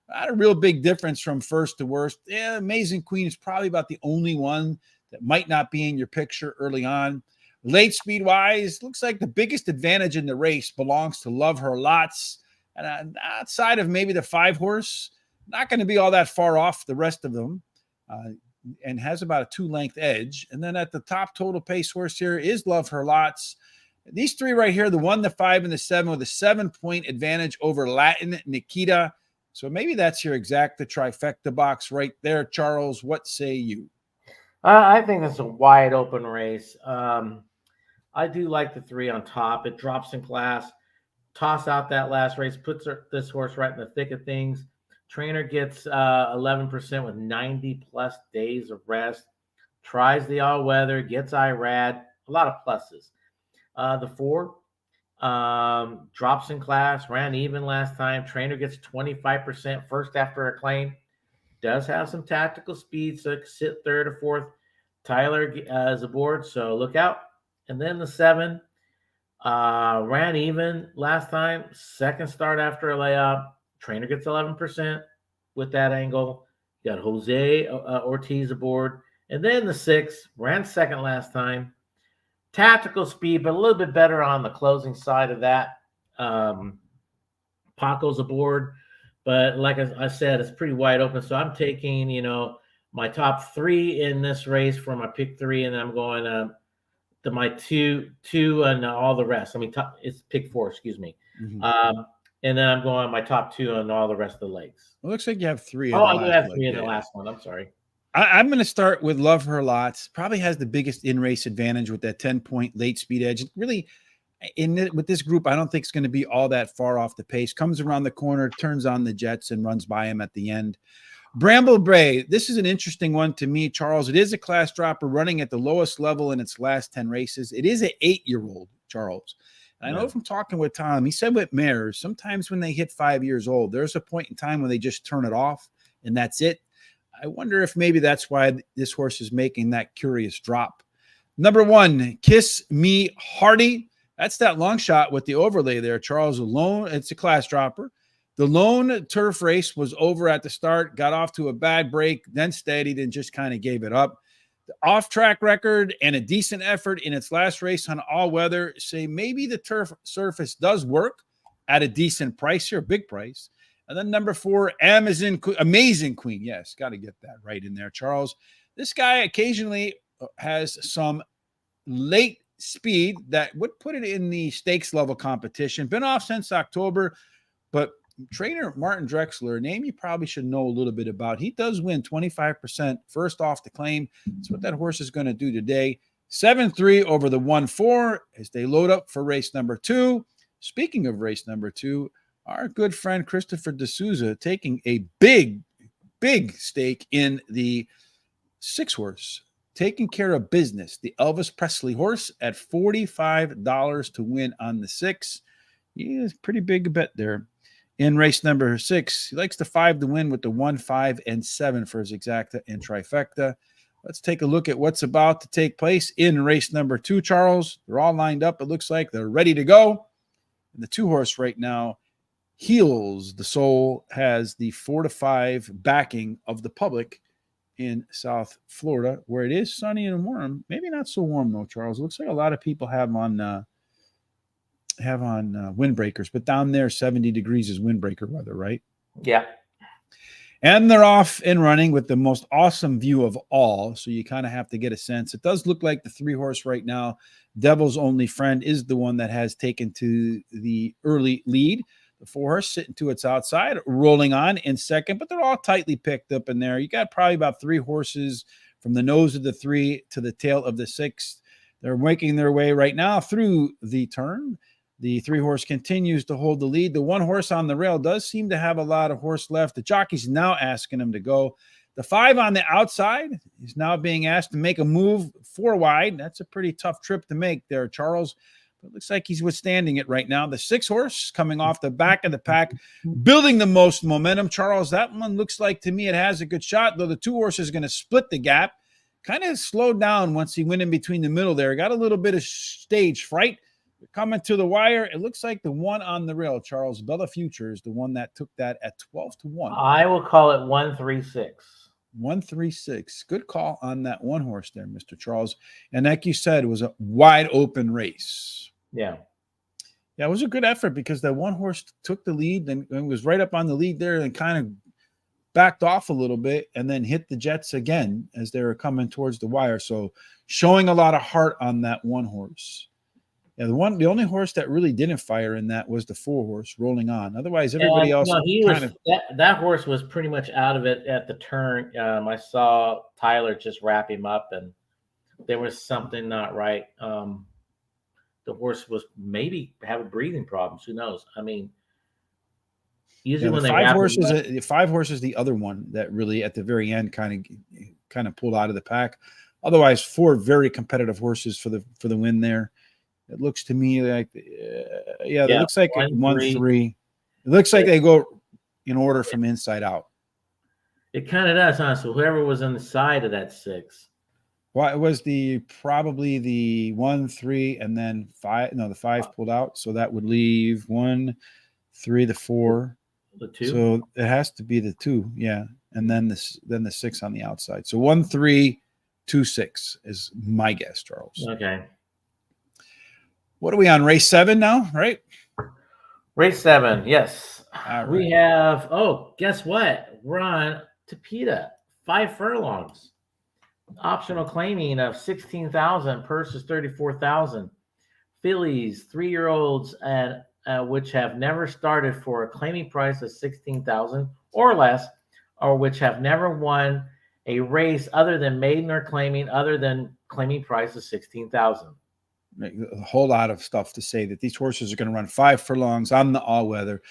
Not a real big difference from first to worst. Yeah, Amazing Queen is probably about the only one that might not be in your picture early on. Late speed-wise, looks like the biggest advantage in the race belongs to Love Her Lots. And outside of maybe the 5 horse, not going to be all that far off the rest of them. and has about a 2-length edge. And then at the top total pace horse here is Love Her Lots. These three right here, the 1, the 5, and the 7, with a 7-point advantage over Latin Nikita. So maybe that's your exacta trifecta box right there. Charles, what say you? I think that's a wide open race. I do like the 3 on top. It drops in class. Toss out that last race, puts this horse right in the thick of things. Trainer gets 11% with 90+ days of rest. Tries the all-weather, gets IRAD. A lot of pluses. The 4 drops in class, ran even last time. Trainer gets 25% first after a claim. Does have some tactical speed, so it could sit 3rd or 4th. Tyler is aboard, so look out. And then the 7 ran even last time. Second start after a layoff. Trainer gets 11% with that angle. You got Jose Ortiz aboard. And then the 6 ran second last time. Tactical speed, but a little bit better on the closing side of that. Paco's aboard. But like I said, it's pretty wide open. So I'm taking, my top 3 in this race for my pick 3, and I'm going to my two, and all the rest. I mean, it's pick 4, excuse me. Mm-hmm. And then I'm going my top 2 on all the rest of the legs. It looks like you have 3. I do have 3 in the last one. I'm sorry. I'm going to start with Love Her Lots. Probably has the biggest in-race advantage with that 10-point late speed edge. Really, with this group, I don't think it's going to be all that far off the pace. Comes around the corner, turns on the jets, and runs by him at the end. Bramble Bray, this is an interesting one to me, Charles. It is a class dropper running at the lowest level in its last 10 races. It is an 8-year-old, Charles. And I know from talking with Tom, he said with mares, sometimes when they hit 5 years old, there's a point in time when they just turn it off, and that's it. I wonder if maybe that's why this horse is making that curious drop. Number 1, Kiss Me Hardy. That's that long shot with the overlay there, Charles. Alone, it's a class dropper. The lone turf race was over at the start, got off to a bad break, then steadied and just kind of gave it up. The off-track record and a decent effort in its last race on all-weather say maybe the turf surface does work at a decent price here, a big price. And then number 4, Amazing Queen. Yes, got to get that right in there, Charles. This guy occasionally has some late speed that would put it in the stakes level competition. Been off since October, but trainer Martin Drexler, a name you probably should know a little bit about. He does win 25% first off the claim. That's what that horse is going to do today. 7-3 over the 1-4 as they load up for race number 2. Speaking of race number 2, our good friend Christopher D'Souza taking a big stake in the 6-horse, Taking Care of Business, the Elvis Presley horse, at $45 to win on the 6. Yeah, it's pretty big bet there. In race number 6, he likes the 5 to win with the 1, 5, and 7 for his exacta and trifecta. Let's take a look at what's about to take place in race number 2, Charles. They're all lined up. It looks like they're ready to go. And the 2-horse right now, Heals the Soul, has the 4-5 backing of the public in South Florida, where it is sunny and warm. Maybe not so warm though, Charles. It looks like a lot of people have on windbreakers, but down there 70 degrees is windbreaker weather, right? Yeah. And they're off and running with the most awesome view of all, so you kind of have to get a sense. It does look like the 3-horse right now, Devil's Only Friend, is the one that has taken to the early lead. The 4-horse sitting to its outside, rolling on in second, but they're all tightly picked up in there. You got probably about 3 horses from the nose of the 3 to the tail of the 6. They're making their way right now through the turn. The 3-horse continues to hold the lead. The 1-horse on the rail does seem to have a lot of horse left. The jockey's now asking him to go. The 5 on the outside is now being asked to make a move 4 wide. That's a pretty tough trip to make there, Charles. It looks like he's withstanding it right now. The 6-horse coming off the back of the pack, building the most momentum. Charles, that one looks like to me it has a good shot, though the 2-horse is going to split the gap. Kind of slowed down once he went in between the middle there. Got a little bit of stage fright. Coming to the wire, it looks like the one on the rail, Charles, Bella Future, is the one that took that at 12-1. I will call it 136. 136. Good call on that 1-horse there, Mr. Charles. And like you said, it was a wide open race. Yeah. Yeah, it was a good effort because that 1-horse took the lead and was right up on the lead there and kind of backed off a little bit and then hit the jets again as they were coming towards the wire. So showing a lot of heart on that one horse. Yeah, the only horse that really didn't fire in that was the 4 horse Rolling On. Otherwise, everybody And else he kind was of. that horse was pretty much out of it at the turn. I saw Tyler just wrap him up, and there was something not right. The horse was maybe having breathing problems. Who knows? I mean, usually Yeah, when they wrap him up, the 5 horses, the other one that really at the very end kind of pulled out of the pack. Otherwise, 4 very competitive horses for the win there. It looks to me like, it looks like 1-3. It looks like they go in order from inside out. It kind of does, huh? So whoever was on the side of that 6. Well, it was probably the 1-3 and then 5. No, the 5 pulled out, so that would leave 1-3, the 4. The 2. So it has to be the 2, yeah, and then the 6 on the outside. So 1-3, 2-6 is my guess, Charles. Okay. What are we on, race 7 now, right? Race 7, yes. All We right. have, guess what? We're on Tapeta, 5 furlongs. Optional claiming of 16,000, purse is 34,000. Fillies, 3-year-olds, and which have never started for a claiming price of 16,000 or less, or which have never won a race other than maiden or claiming, other than claiming price of 16,000. A whole lot of stuff to say that these horses are going to run 5 furlongs on the all-weather.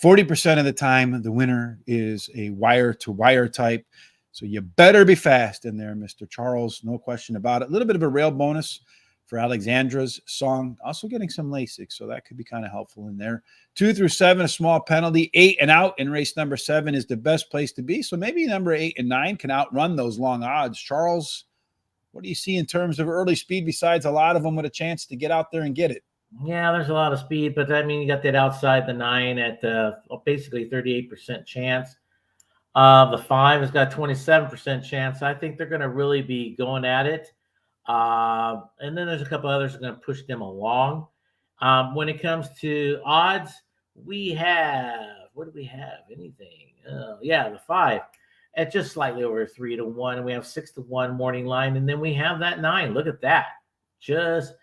40% of the time, the winner is a wire-to-wire type. So you better be fast in there, Mr. Charles. No question about it. A little bit of a rail bonus for Alexandra's song. Also getting some LASIK, so that could be kind of helpful in there. 2 through 7, a small penalty. 8 and out in race number 7 is the best place to be. So maybe number 8 and 9 can outrun those long odds. Charles, what do you see in terms of early speed besides a lot of them with a chance to get out there and get it? Yeah, there's a lot of speed, but I mean, you got that outside the 9 at basically 38% chance. The 5 has got 27% chance. I think they're going to really be going at it. And then there's a couple others that are going to push them along. When it comes to odds, we have, what do we have? Anything? The 5 at just slightly over 3-1. We have 6-1 morning line, and then we have that 9. Look at that, just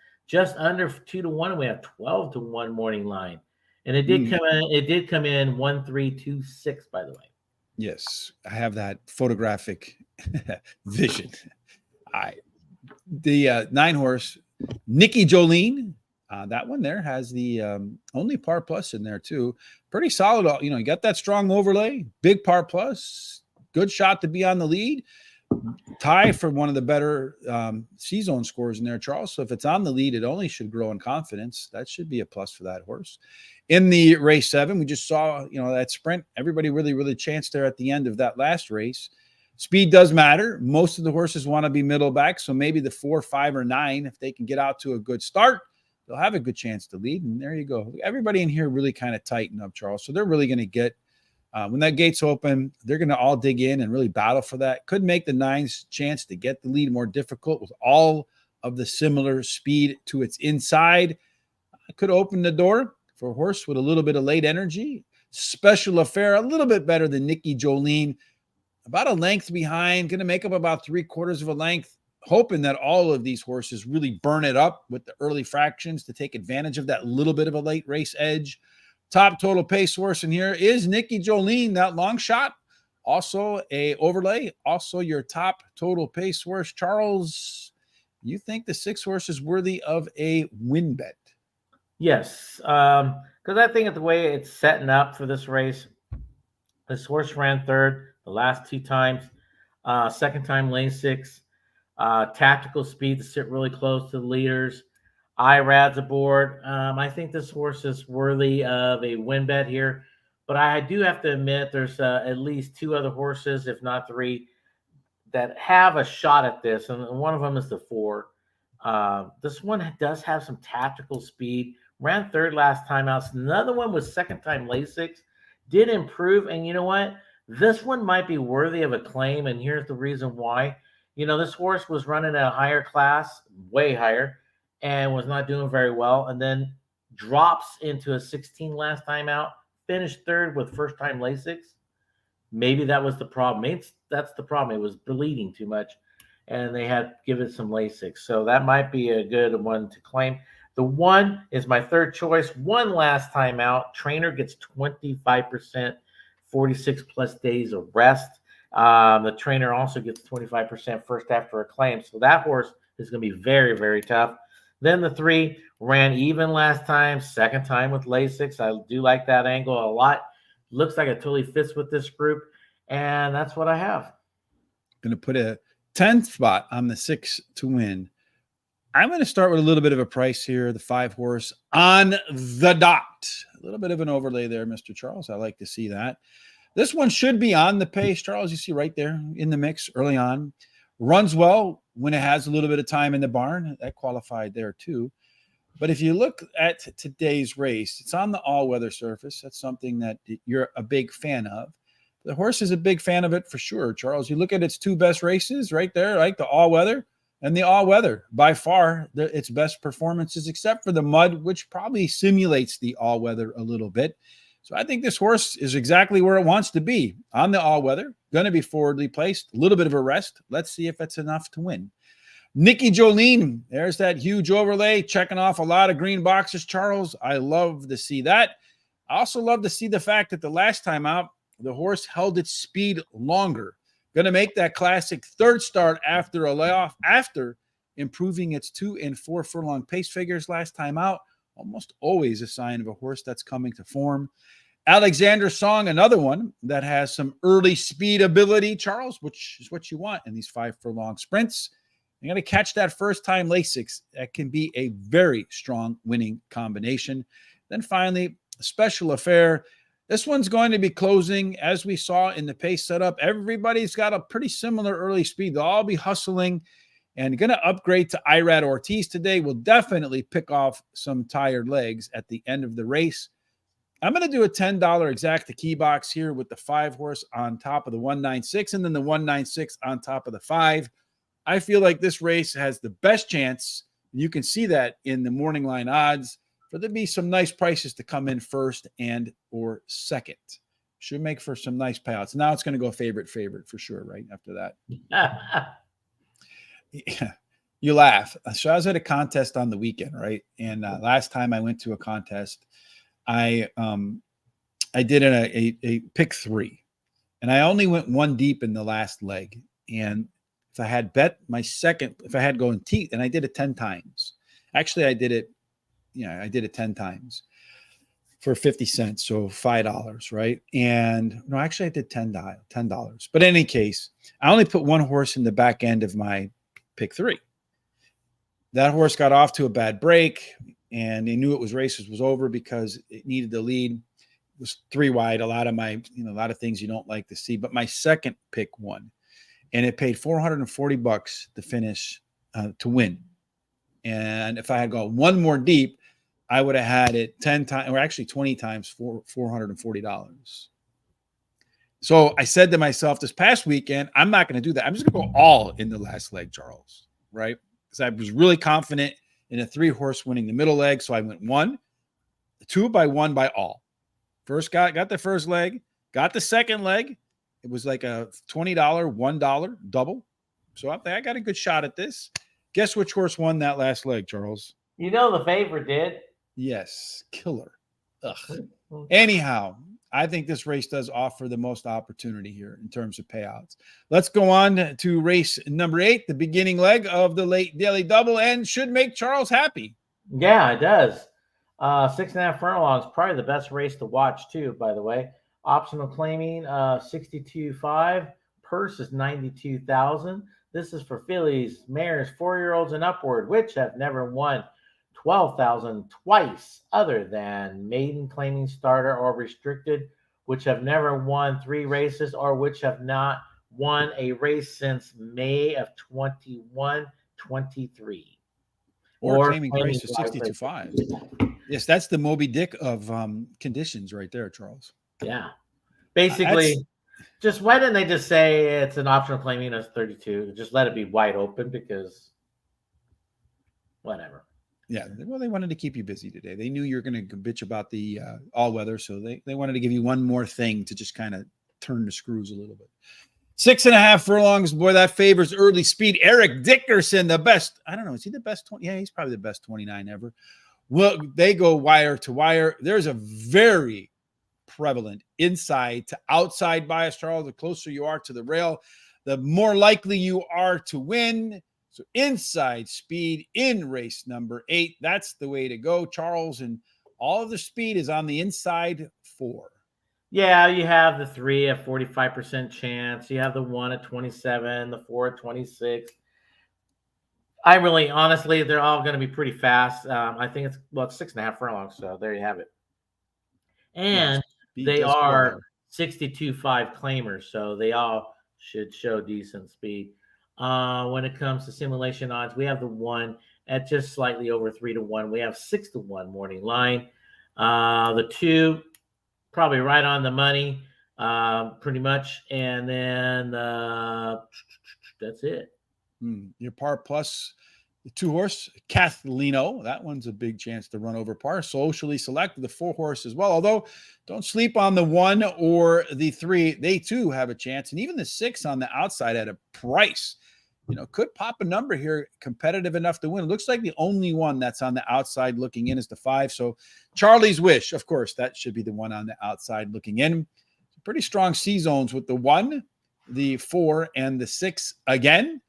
under 2-1. And we have 12-1 morning line, and it did come in. It did come in 1-3-2-6. By the way. Yes, I have that photographic vision. The 9 horse, Nikki Jolene, that one there has the only par plus in there too. Pretty solid. You got that strong overlay, big par plus, good shot to be on the lead. Tie for one of the better C-zone scores in there, Charles. So if it's on the lead, it only should grow in confidence. That should be a plus for that horse. In the race 7, we just saw, that sprint. Everybody really chanced there at the end of that last race. Speed does matter. Most of the horses want to be middle back, so maybe the 4, 5, or 9, if they can get out to a good start, they'll have a good chance to lead. And there you go. Everybody in here really kind of tightened up, Charles. So they're really going to get, when that gate's open, they're going to all dig in and really battle for that. Could make the 9's chance to get the lead more difficult with all of the similar speed to its inside. Could open the door for a horse with a little bit of late energy. Special Affair, a little bit better than Nikki Jolene. About a length behind, going to make up about 3/4 of a length, hoping that all of these horses really burn it up with the early fractions to take advantage of that little bit of a late race edge. Top total pace horse in here is Nikki Jolene, that long shot. Also a overlay, also your top total pace horse. Charles, you think the 6 horse is worthy of a win bet? Yes, because I think of the way it's setting up for this race. This horse ran 3rd the last 2 times. Second time lane 6. Tactical speed to sit really close to the leaders. IRAD's aboard. I think this horse is worthy of a win bet here. But I do have to admit there's at least 2 other horses, if not 3, that have a shot at this. And one of them is the 4. This one does have some tactical speed. Ran 3rd last time out. So another one was second time LASIK. Did improve. And you know what? This one might be worthy of a claim. And here's the reason why. This horse was running at a higher class, way higher, and was not doing very well. And then drops into a 16 last time out. Finished 3rd with first time LASIK. Maybe that was the problem. Maybe that's the problem. It was bleeding too much, and they had to give it some Lasix. So that might be a good one to claim. The one is my third choice. One last time out. Trainer gets 25%, 46 plus days of rest. The trainer also gets 25% first after a claim. So that horse is going to be very, very tough. Then the 3 ran even last time, second time with Lasix. I do like that angle a lot. Looks like it totally fits with this group. And that's what I have. Going to put a 10th spot on the 6 to win. I'm going to start with a little bit of a price here. The 5 horse On the Dot. A little bit of an overlay there, Mr. Charles. I like to see that. This one should be on the pace, Charles. You see right there in the mix early on. Runs well when it has a little bit of time in the barn. That qualified there too. But if you look at today's race, it's on the all-weather surface. That's something that you're a big fan of. The horse is a big fan of it for sure, Charles. You look at its 2 best races right there, like the all-weather and the all-weather. By far, its best performances, except for the mud, which probably simulates the all-weather a little bit. So I think this horse is exactly where it wants to be on the all-weather. Going to be forwardly placed, a little bit of a rest. Let's see if it's enough to win. Nikki Jolene, there's that huge overlay, checking off a lot of green boxes, Charles. I love to see that. I also love to see the fact that the last time out, the horse held its speed longer. Going to make that classic third start after a layoff, after improving its 2 and 4 furlong pace figures last time out. Almost always a sign of a horse that's coming to form. Alexander Song, another one that has some early speed ability, Charles, which is what you want in these 5 furlong sprints. You're going to catch that first-time Lasix. That can be a very strong winning combination. Then finally, Special Affair. This one's going to be closing, as we saw in the pace setup. Everybody's got a pretty similar early speed. They'll all be hustling and going to upgrade to Irad Ortiz today. Will definitely pick off some tired legs at the end of the race. I'm going to do a $10 exacta key box here with the 5 horse on top of the 196 and then the 196 on top of the 5. I feel like this race has the best chance. You can see that in the morning line odds for there to be some nice prices to come in first and or second. Should make for some nice payouts. Now it's going to go favorite for sure, right? After that. Yeah. You laugh. So I was at a contest on the weekend, right? And last time I went to a contest, I did a pick 3. And I only went 1 deep in the last leg. And if I had bet my second, if I had going teeth, and I did it 10 times. Actually, I did it 10 times for 50 cents. So $5, right? And no, actually I did $10. But in any case, I only put 1 horse in the back end of my pick 3. That horse got off to a bad break and they knew it was over because it needed the lead. It was 3 wide. A lot of things you don't like to see, but my second pick won. And it paid $440 to finish, to win. And if I had gone 1 more deep, I would have had it 10 times, or actually 20 times for $440. So I said to myself this past weekend, I'm not going to do that. I'm just going to go all in the last leg, Charles, right? Because I was really confident in a 3 horse winning the middle leg. So I went 1, 2 by 1 by all. First got the first leg, got the second leg. It was like a $20, $1 double. So I got a good shot at this. Guess which horse won that last leg, Charles? You know the favorite did. Yes, Killer. Ugh. Anyhow, I think this race does offer the most opportunity here in terms of payouts. Let's go on to race number 8, the beginning leg of the late daily double, and should make Charles happy. Yeah, it does. 6.5 furlongs, probably the best race to watch too, by the way. Optional claiming 62.5. Purse is 92,000. This is for fillies, mares, 4-year-olds and upward, which have never won 12,000 twice, other than maiden, claiming, starter, or restricted, which have never won 3 races, or which have not won a race since May of 21-23. Or claiming price of 62.5. Yes, that's the Moby Dick of conditions right there, Charles. Yeah. Basically, just why didn't they just say it's an optional claiming as 32? Just let it be wide open, because whatever. Yeah, well, they wanted to keep you busy today. They knew you were going to bitch about the all-weather, so they wanted to give you one more thing to just kind of turn the screws a little bit. 6.5 furlongs. Boy, that favors early speed. Eric Dickerson, the best. I don't know. Is he the best 20? Yeah, he's probably the best 29 ever. Well, they go wire to wire. There's a very prevalent inside to outside bias, Charles. The closer you are to the rail, the more likely you are to win. So inside speed in race number 8. That's the way to go, Charles. And all of the speed is on the inside 4. Yeah, you have the 3 at 45% chance. You have the 1 at 27, the 4 at 26. I really, honestly, they're all going to be pretty fast. I think it's 6.5 furlongs. So there you have it. And they are 62.5 claimers, so they all should show decent speed. When it comes to simulation odds, we have the 1 at just slightly over 3-1. We have 6-1 morning line. The 2 probably right on the money, pretty much. And then that's it. Your par plus, the 2-horse, Cathlino. That one's a big chance to run over par. Socially selected, the 4-horse as well. Although, don't sleep on the 1 or the 3. They, too, have a chance. And even the 6 on the outside at a price, could pop a number here, competitive enough to win. It looks like the only one that's on the outside looking in is the 5. So Charlie's Wish, of course, that should be the one on the outside looking in. Pretty strong C zones with the 1, the 4, and the 6 again.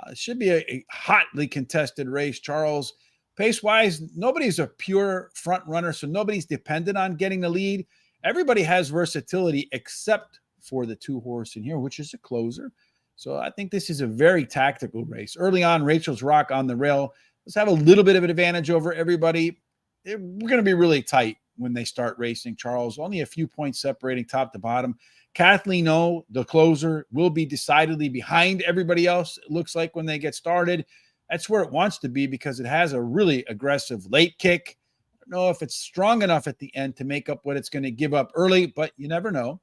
It should be a hotly contested race, Charles. Pace-wise, nobody's a pure front runner, so nobody's dependent on getting the lead. Everybody has versatility except for the 2-horse in here, which is a closer. So I think this is a very tactical race. Early on, Rachel's Rock on the rail. Let's have a little bit of an advantage over everybody. We're going to be really tight when they start racing, Charles. Only a few points separating top to bottom. Kathleen O, the closer, will be decidedly behind everybody else, it looks like, when they get started. That's where it wants to be because it has a really aggressive late kick. I don't know if it's strong enough at the end to make up what it's going to give up early, but you never know.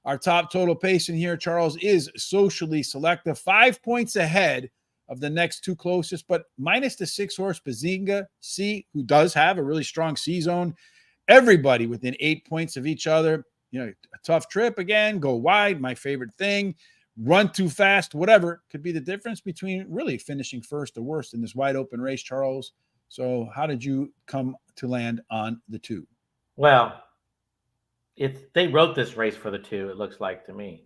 Our top total pace in here, Charles, is Socially Selective, 5 points ahead of the next 2 closest, but minus the 6-horse Bazinga C, who does have a really strong C zone. Everybody within 8 points of each other. A tough trip again, go wide, my favorite thing, run too fast, whatever could be the difference between really finishing first or worst in this wide open race, Charles. So how did you come to land on the 2? Well, they wrote this race for the 2, it looks like to me.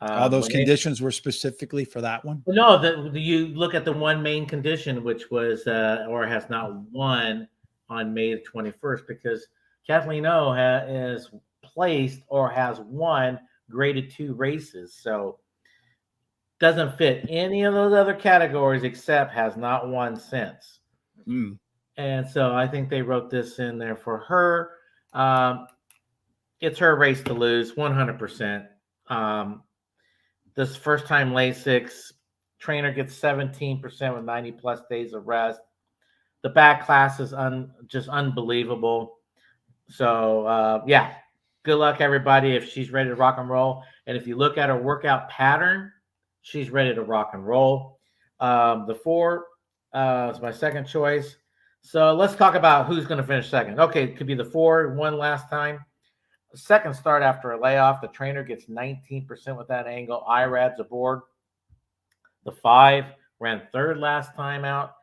All those conditions were specifically for that one? No, you look at the 1 main condition, which was or has not won on May 21st, because Kathleen O is placed or has won graded 2 races. So doesn't fit any of those other categories except has not won since. And so I think they wrote this in there for her. It's her race to lose 100%. This first time Lasix, trainer gets 17% with 90 plus days of rest. The back class is just unbelievable. So good luck, everybody, if she's ready to rock and roll. And if you look at her workout pattern, she's ready to rock and roll. The 4 is my second choice. So let's talk about who's going to finish second. Okay, it could be the 4, won last time. Second start after a layoff. The trainer gets 19% with that angle. IRAD's aboard. The 5 ran 3rd last time out.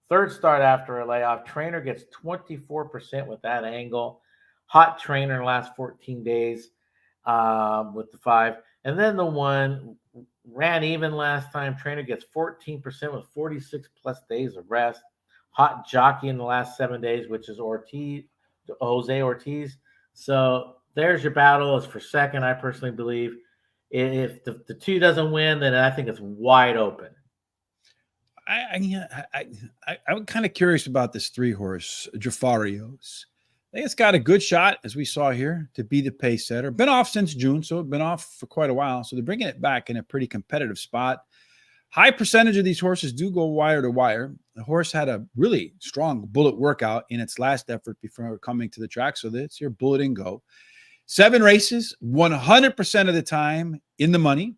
Third start after a layoff. Trainer gets 24% with that angle. Hot trainer in the last 14 days with the 5. And then the 1 ran even last time. Trainer gets 14% with 46 plus days of rest. Hot jockey in the last 7 days, which is Jose Ortiz. So there's your battle. Is for second, I personally believe. If the 2 doesn't win, then I think it's wide open. I'm kind of curious about this 3-horse, Jafarios. I think it's got a good shot, as we saw here, to be the pace setter. Been off since June, so it's been off for quite a while. So they're bringing it back in a pretty competitive spot. High percentage of these horses do go wire to wire. The horse had a really strong bullet workout in its last effort before coming to the track. So that's your bullet and go. 7 races, 100% of the time in the money.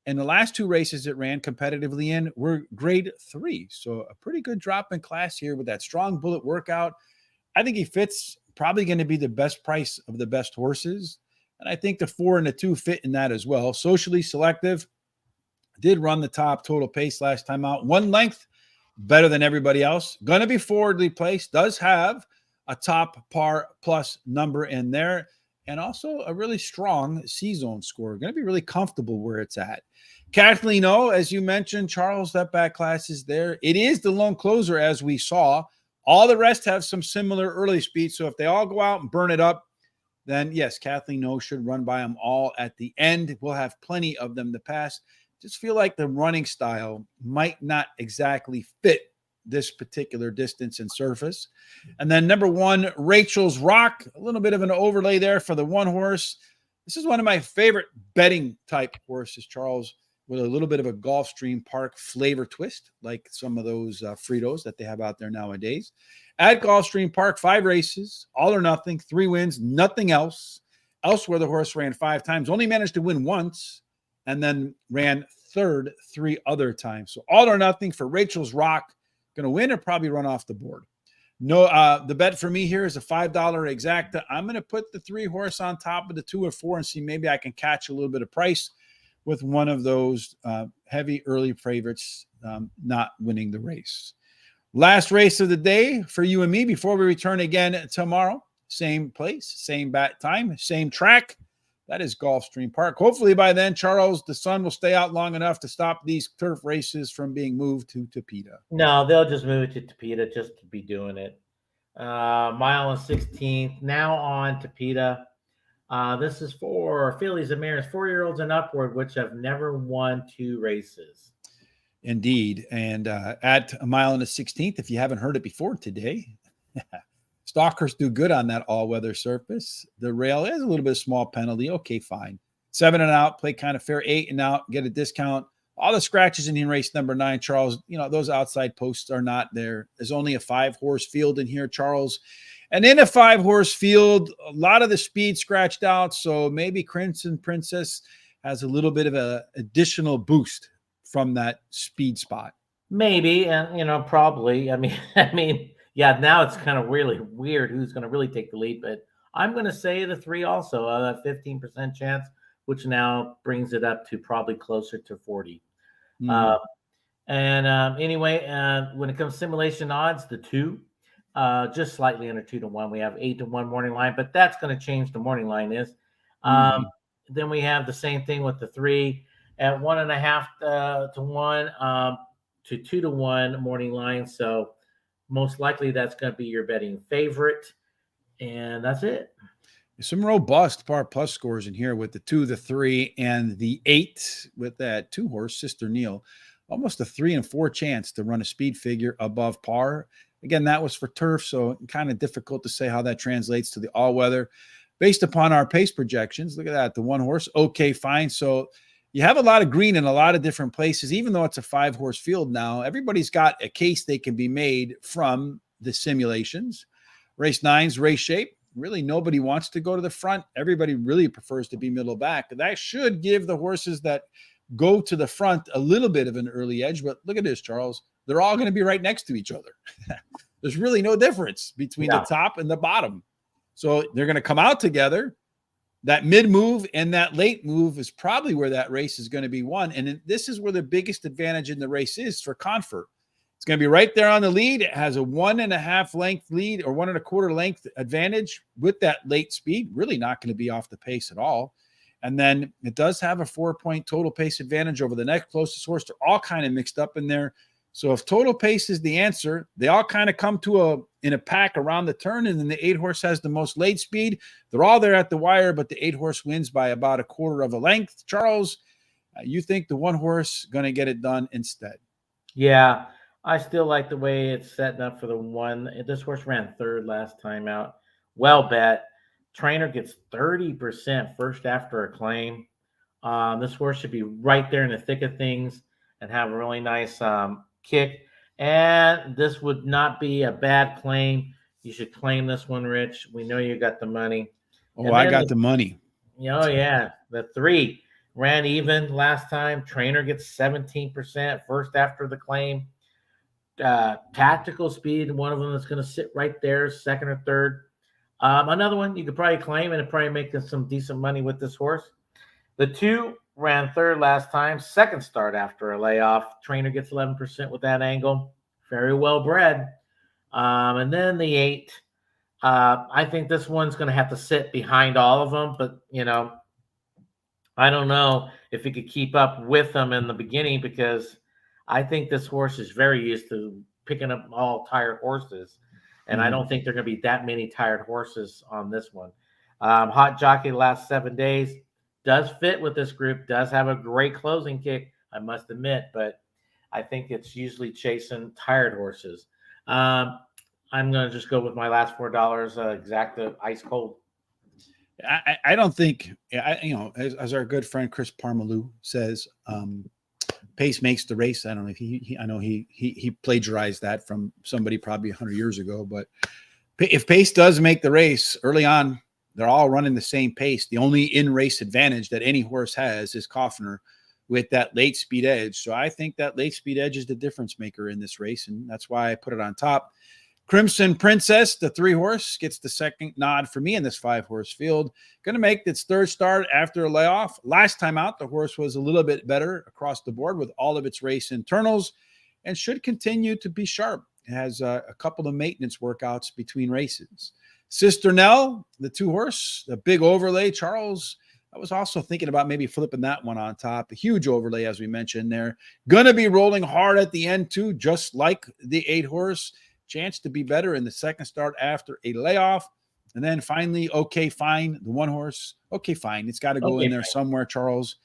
And the last 2 races it ran competitively in were grade 3. So a pretty good drop in class here with that strong bullet workout. I think he fits, probably going to be the best price of the best horses. And I think the 4 and the 2 fit in that as well. Socially selective, did run the top total pace last time out. 1 length better than everybody else. Going to be forwardly placed. Does have a top par plus number in there. And also a really strong C-zone score. Going to be really comfortable where it's at. Kathleen O, as you mentioned, Charles, that back class is there. It is the lone closer, as we saw. All the rest have some similar early speed. So if they all go out and burn it up, then yes, Kathleen O should run by them all at the end. We'll have plenty of them to pass. Just feel like the running style might not exactly fit this particular distance and surface. And then number 1, Rachel's Rock, a little bit of an overlay there for the 1 horse. This is one of my favorite betting type horses, Charles, with a little bit of a Gulfstream Park flavor twist, like some of those Fritos that they have out there nowadays. At Gulfstream Park, 5 races, all or nothing, 3 wins, nothing else. Elsewhere, the horse ran 5 times, only managed to win once, and then ran third 3 other times. So all or nothing for Rachel's Rock. Going to win or probably run off the board. No, the bet for me here is a $5 exacta. I'm going to put the 3 horse on top of the 2 or 4 and see maybe I can catch a little bit of price with one of those heavy early favorites not winning the race. Last race of the day for you and me before we return again tomorrow. Same place, same bat time, same track. That is Gulfstream Park. Hopefully by then, Charles, the sun will stay out long enough to stop these turf races from being moved to Topeka. No, they'll just move it to Topeka just to be doing it. Mile and 16th, now on Topeka. This is for fillies and mares, 4-year-olds and upward, which have never won 2 races. Indeed. And at a mile and a 16th, if you haven't heard it before today, stalkers do good on that all-weather surface. The rail is a little bit of small penalty. Okay, fine. 7 and out, play kind of fair. 8 and out, get a discount. All the scratches in race number 9, Charles, those outside posts are not there. There's only a 5-horse field in here, Charles. And in a 5-horse field, a lot of the speed scratched out. So maybe Crimson Princess has a little bit of an additional boost from that speed spot. Maybe, and probably. I mean, yeah, now it's kind of really weird who's going to really take the lead, but I'm going to say the 3 also, a 15% chance, which now brings it up to probably closer to 40. Anyway, when it comes to simulation odds, the 2, just slightly under 2 to 1. We have 8-1 morning line, but that's going to change. The morning line is. Then we have the same thing with the 3 at 1.5 to 1 to 2 to 1 morning line. So most likely that's going to be your betting favorite, and that's it. Some robust par plus scores in here with the 2, the 3, and the 8 with that 2-horse Sister Neal. Almost a 3 and 4 chance to run a speed figure above par. Again, that was for turf, so kind of difficult to say how that translates to the all-weather. Based upon our pace projections, look at that, the 1-horse, okay, fine. So you have a lot of green in a lot of different places, even though it's a 5-horse field now. Everybody's got a case they can be made from the simulations. Race 9's race shape. Really, nobody wants to go to the front. Everybody really prefers to be middle back. That should give the horses that go to the front a little bit of an early edge. But look at this, Charles. They're all going to be right next to each other. There's really no difference between the top and the bottom. So they're going to come out together. That mid move and that late move is probably where that race is going to be won. And this is where the biggest advantage in the race is for Confort. It's going to be right there on the lead. It has a 1.5 length lead or 1.25 length advantage with that late speed. Really not going to be off the pace at all. And then it does have a 4-point total pace advantage over the next closest horse. They're all kind of mixed up in there. So if total pace is the answer, they all kind of come to in a pack around the turn, and then the 8-horse has the most late speed. They're all there at the wire, but the 8-horse wins by about 1/4 of a length. Charles, you think the 1-horse going to get it done instead? Yeah, I still like the way it's setting up for the 1. This horse ran 3rd last time out. Well bet. Trainer gets 30% first after a claim. This horse should be right there in the thick of things and have a really nice kick. And this would not be a bad claim. You should claim this one, Rich. We know you got the money. Oh, I got the money. Oh, yeah. The 3 ran even last time. Trainer gets 17% first after the claim. Tactical speed, one of them is going to sit right there, 2nd or 3rd. Another one you could probably claim and probably make some decent money with this horse. The 2 ran third last time, second start after a layoff. Trainer gets 11% with that angle. Very well bred. And then the 8. I think this one's going to have to sit behind all of them, but I don't know if he could keep up with them in the beginning because I think this horse is very used to picking up all tired horses, and I don't think there are going to be that many tired horses on this one. Hot Jockey the last 7 days does fit with this group, does have a great closing kick, I must admit, but I think it's usually chasing tired horses. I'm going to just go with my last $4, exacta ice cold. I don't think, as our good friend Chris Parmalou says, pace makes the race. I don't know if I know he plagiarized that from somebody probably 100 years ago, but if pace does make the race early on, they're all running the same pace. The only in-race advantage that any horse has is Koffner with that late speed edge. So I think that late speed edge is the difference maker in this race, and that's why I put it on top. Crimson Princess, the 3-horse, gets the second nod for me in this 5-horse field. Going to make its third start after a layoff. Last time out, the horse was a little bit better across the board with all of its race internals and should continue to be sharp. It has a couple of maintenance workouts between races. Sister Nell, the 2-horse, the big overlay. Charles, I was also thinking about maybe flipping that one on top. A huge overlay, as we mentioned there. Going to be rolling hard at the end, too, just like the 8-horse. Chance to be better in the second start after a layoff. And then finally, Okay Fine, the 1-horse. Okay Fine. It's got to go in there somewhere, Charles.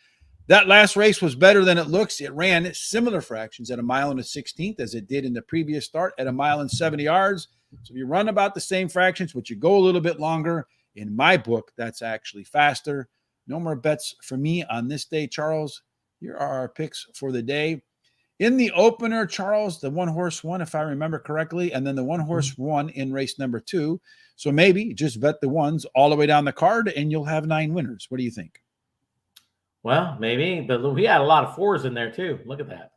That last race was better than it looks. It ran similar fractions at 1 1/16 as it did in the previous start at 1 70 yards. So if you run about the same fractions, but you go a little bit longer, in my book, that's actually faster. No more bets for me on this day, Charles. Here are our picks for the day. In the opener, Charles, the 1-horse won, if I remember correctly, and then the 1-horse won in race number 2. So maybe just bet the ones all the way down the card, and you'll have 9 winners. What do you think? Well, maybe, but we had a lot of 4s in there too. Look at that.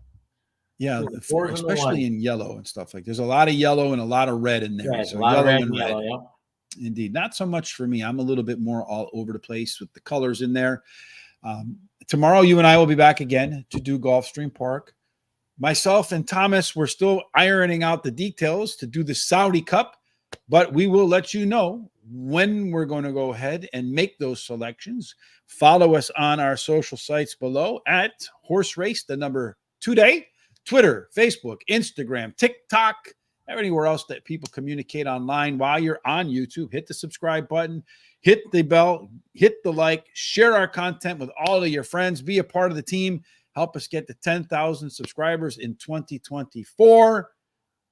Yeah, especially in yellow and stuff like. There's a lot of yellow and a lot of red in there. Right, so a lot yellow of red and red. Yellow, yep. Indeed, not so much for me. I'm a little bit more all over the place with the colors in there. Tomorrow, you and I will be back again to do Gulfstream Park. Myself and Thomas, we're still ironing out the details to do the Saudi Cup, but we will let you know when we're going to go ahead and make those selections. Follow us on our social sites below at Horse Race, the number 2day, Twitter, Facebook, Instagram, TikTok, anywhere else that people communicate online. While you're on YouTube, hit the subscribe button, hit the bell, hit the like, share our content with all of your friends, be a part of the team. Help us get to 10,000 subscribers in 2024.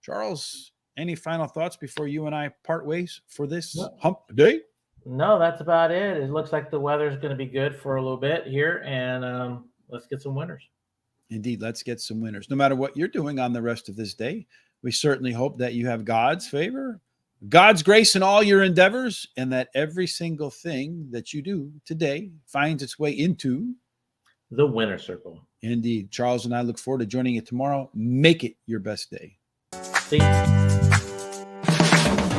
Charles, any final thoughts before you and I part ways for this hump day? No, that's about it. It looks like the weather's going to be good for a little bit here, and let's get some winners. Indeed, let's get some winners. No matter what you're doing on the rest of this day, we certainly hope that you have God's favor, God's grace in all your endeavors, and that every single thing that you do today finds its way into the winner circle. Indeed. Charles and I look forward to joining you tomorrow. Make it your best day. See you.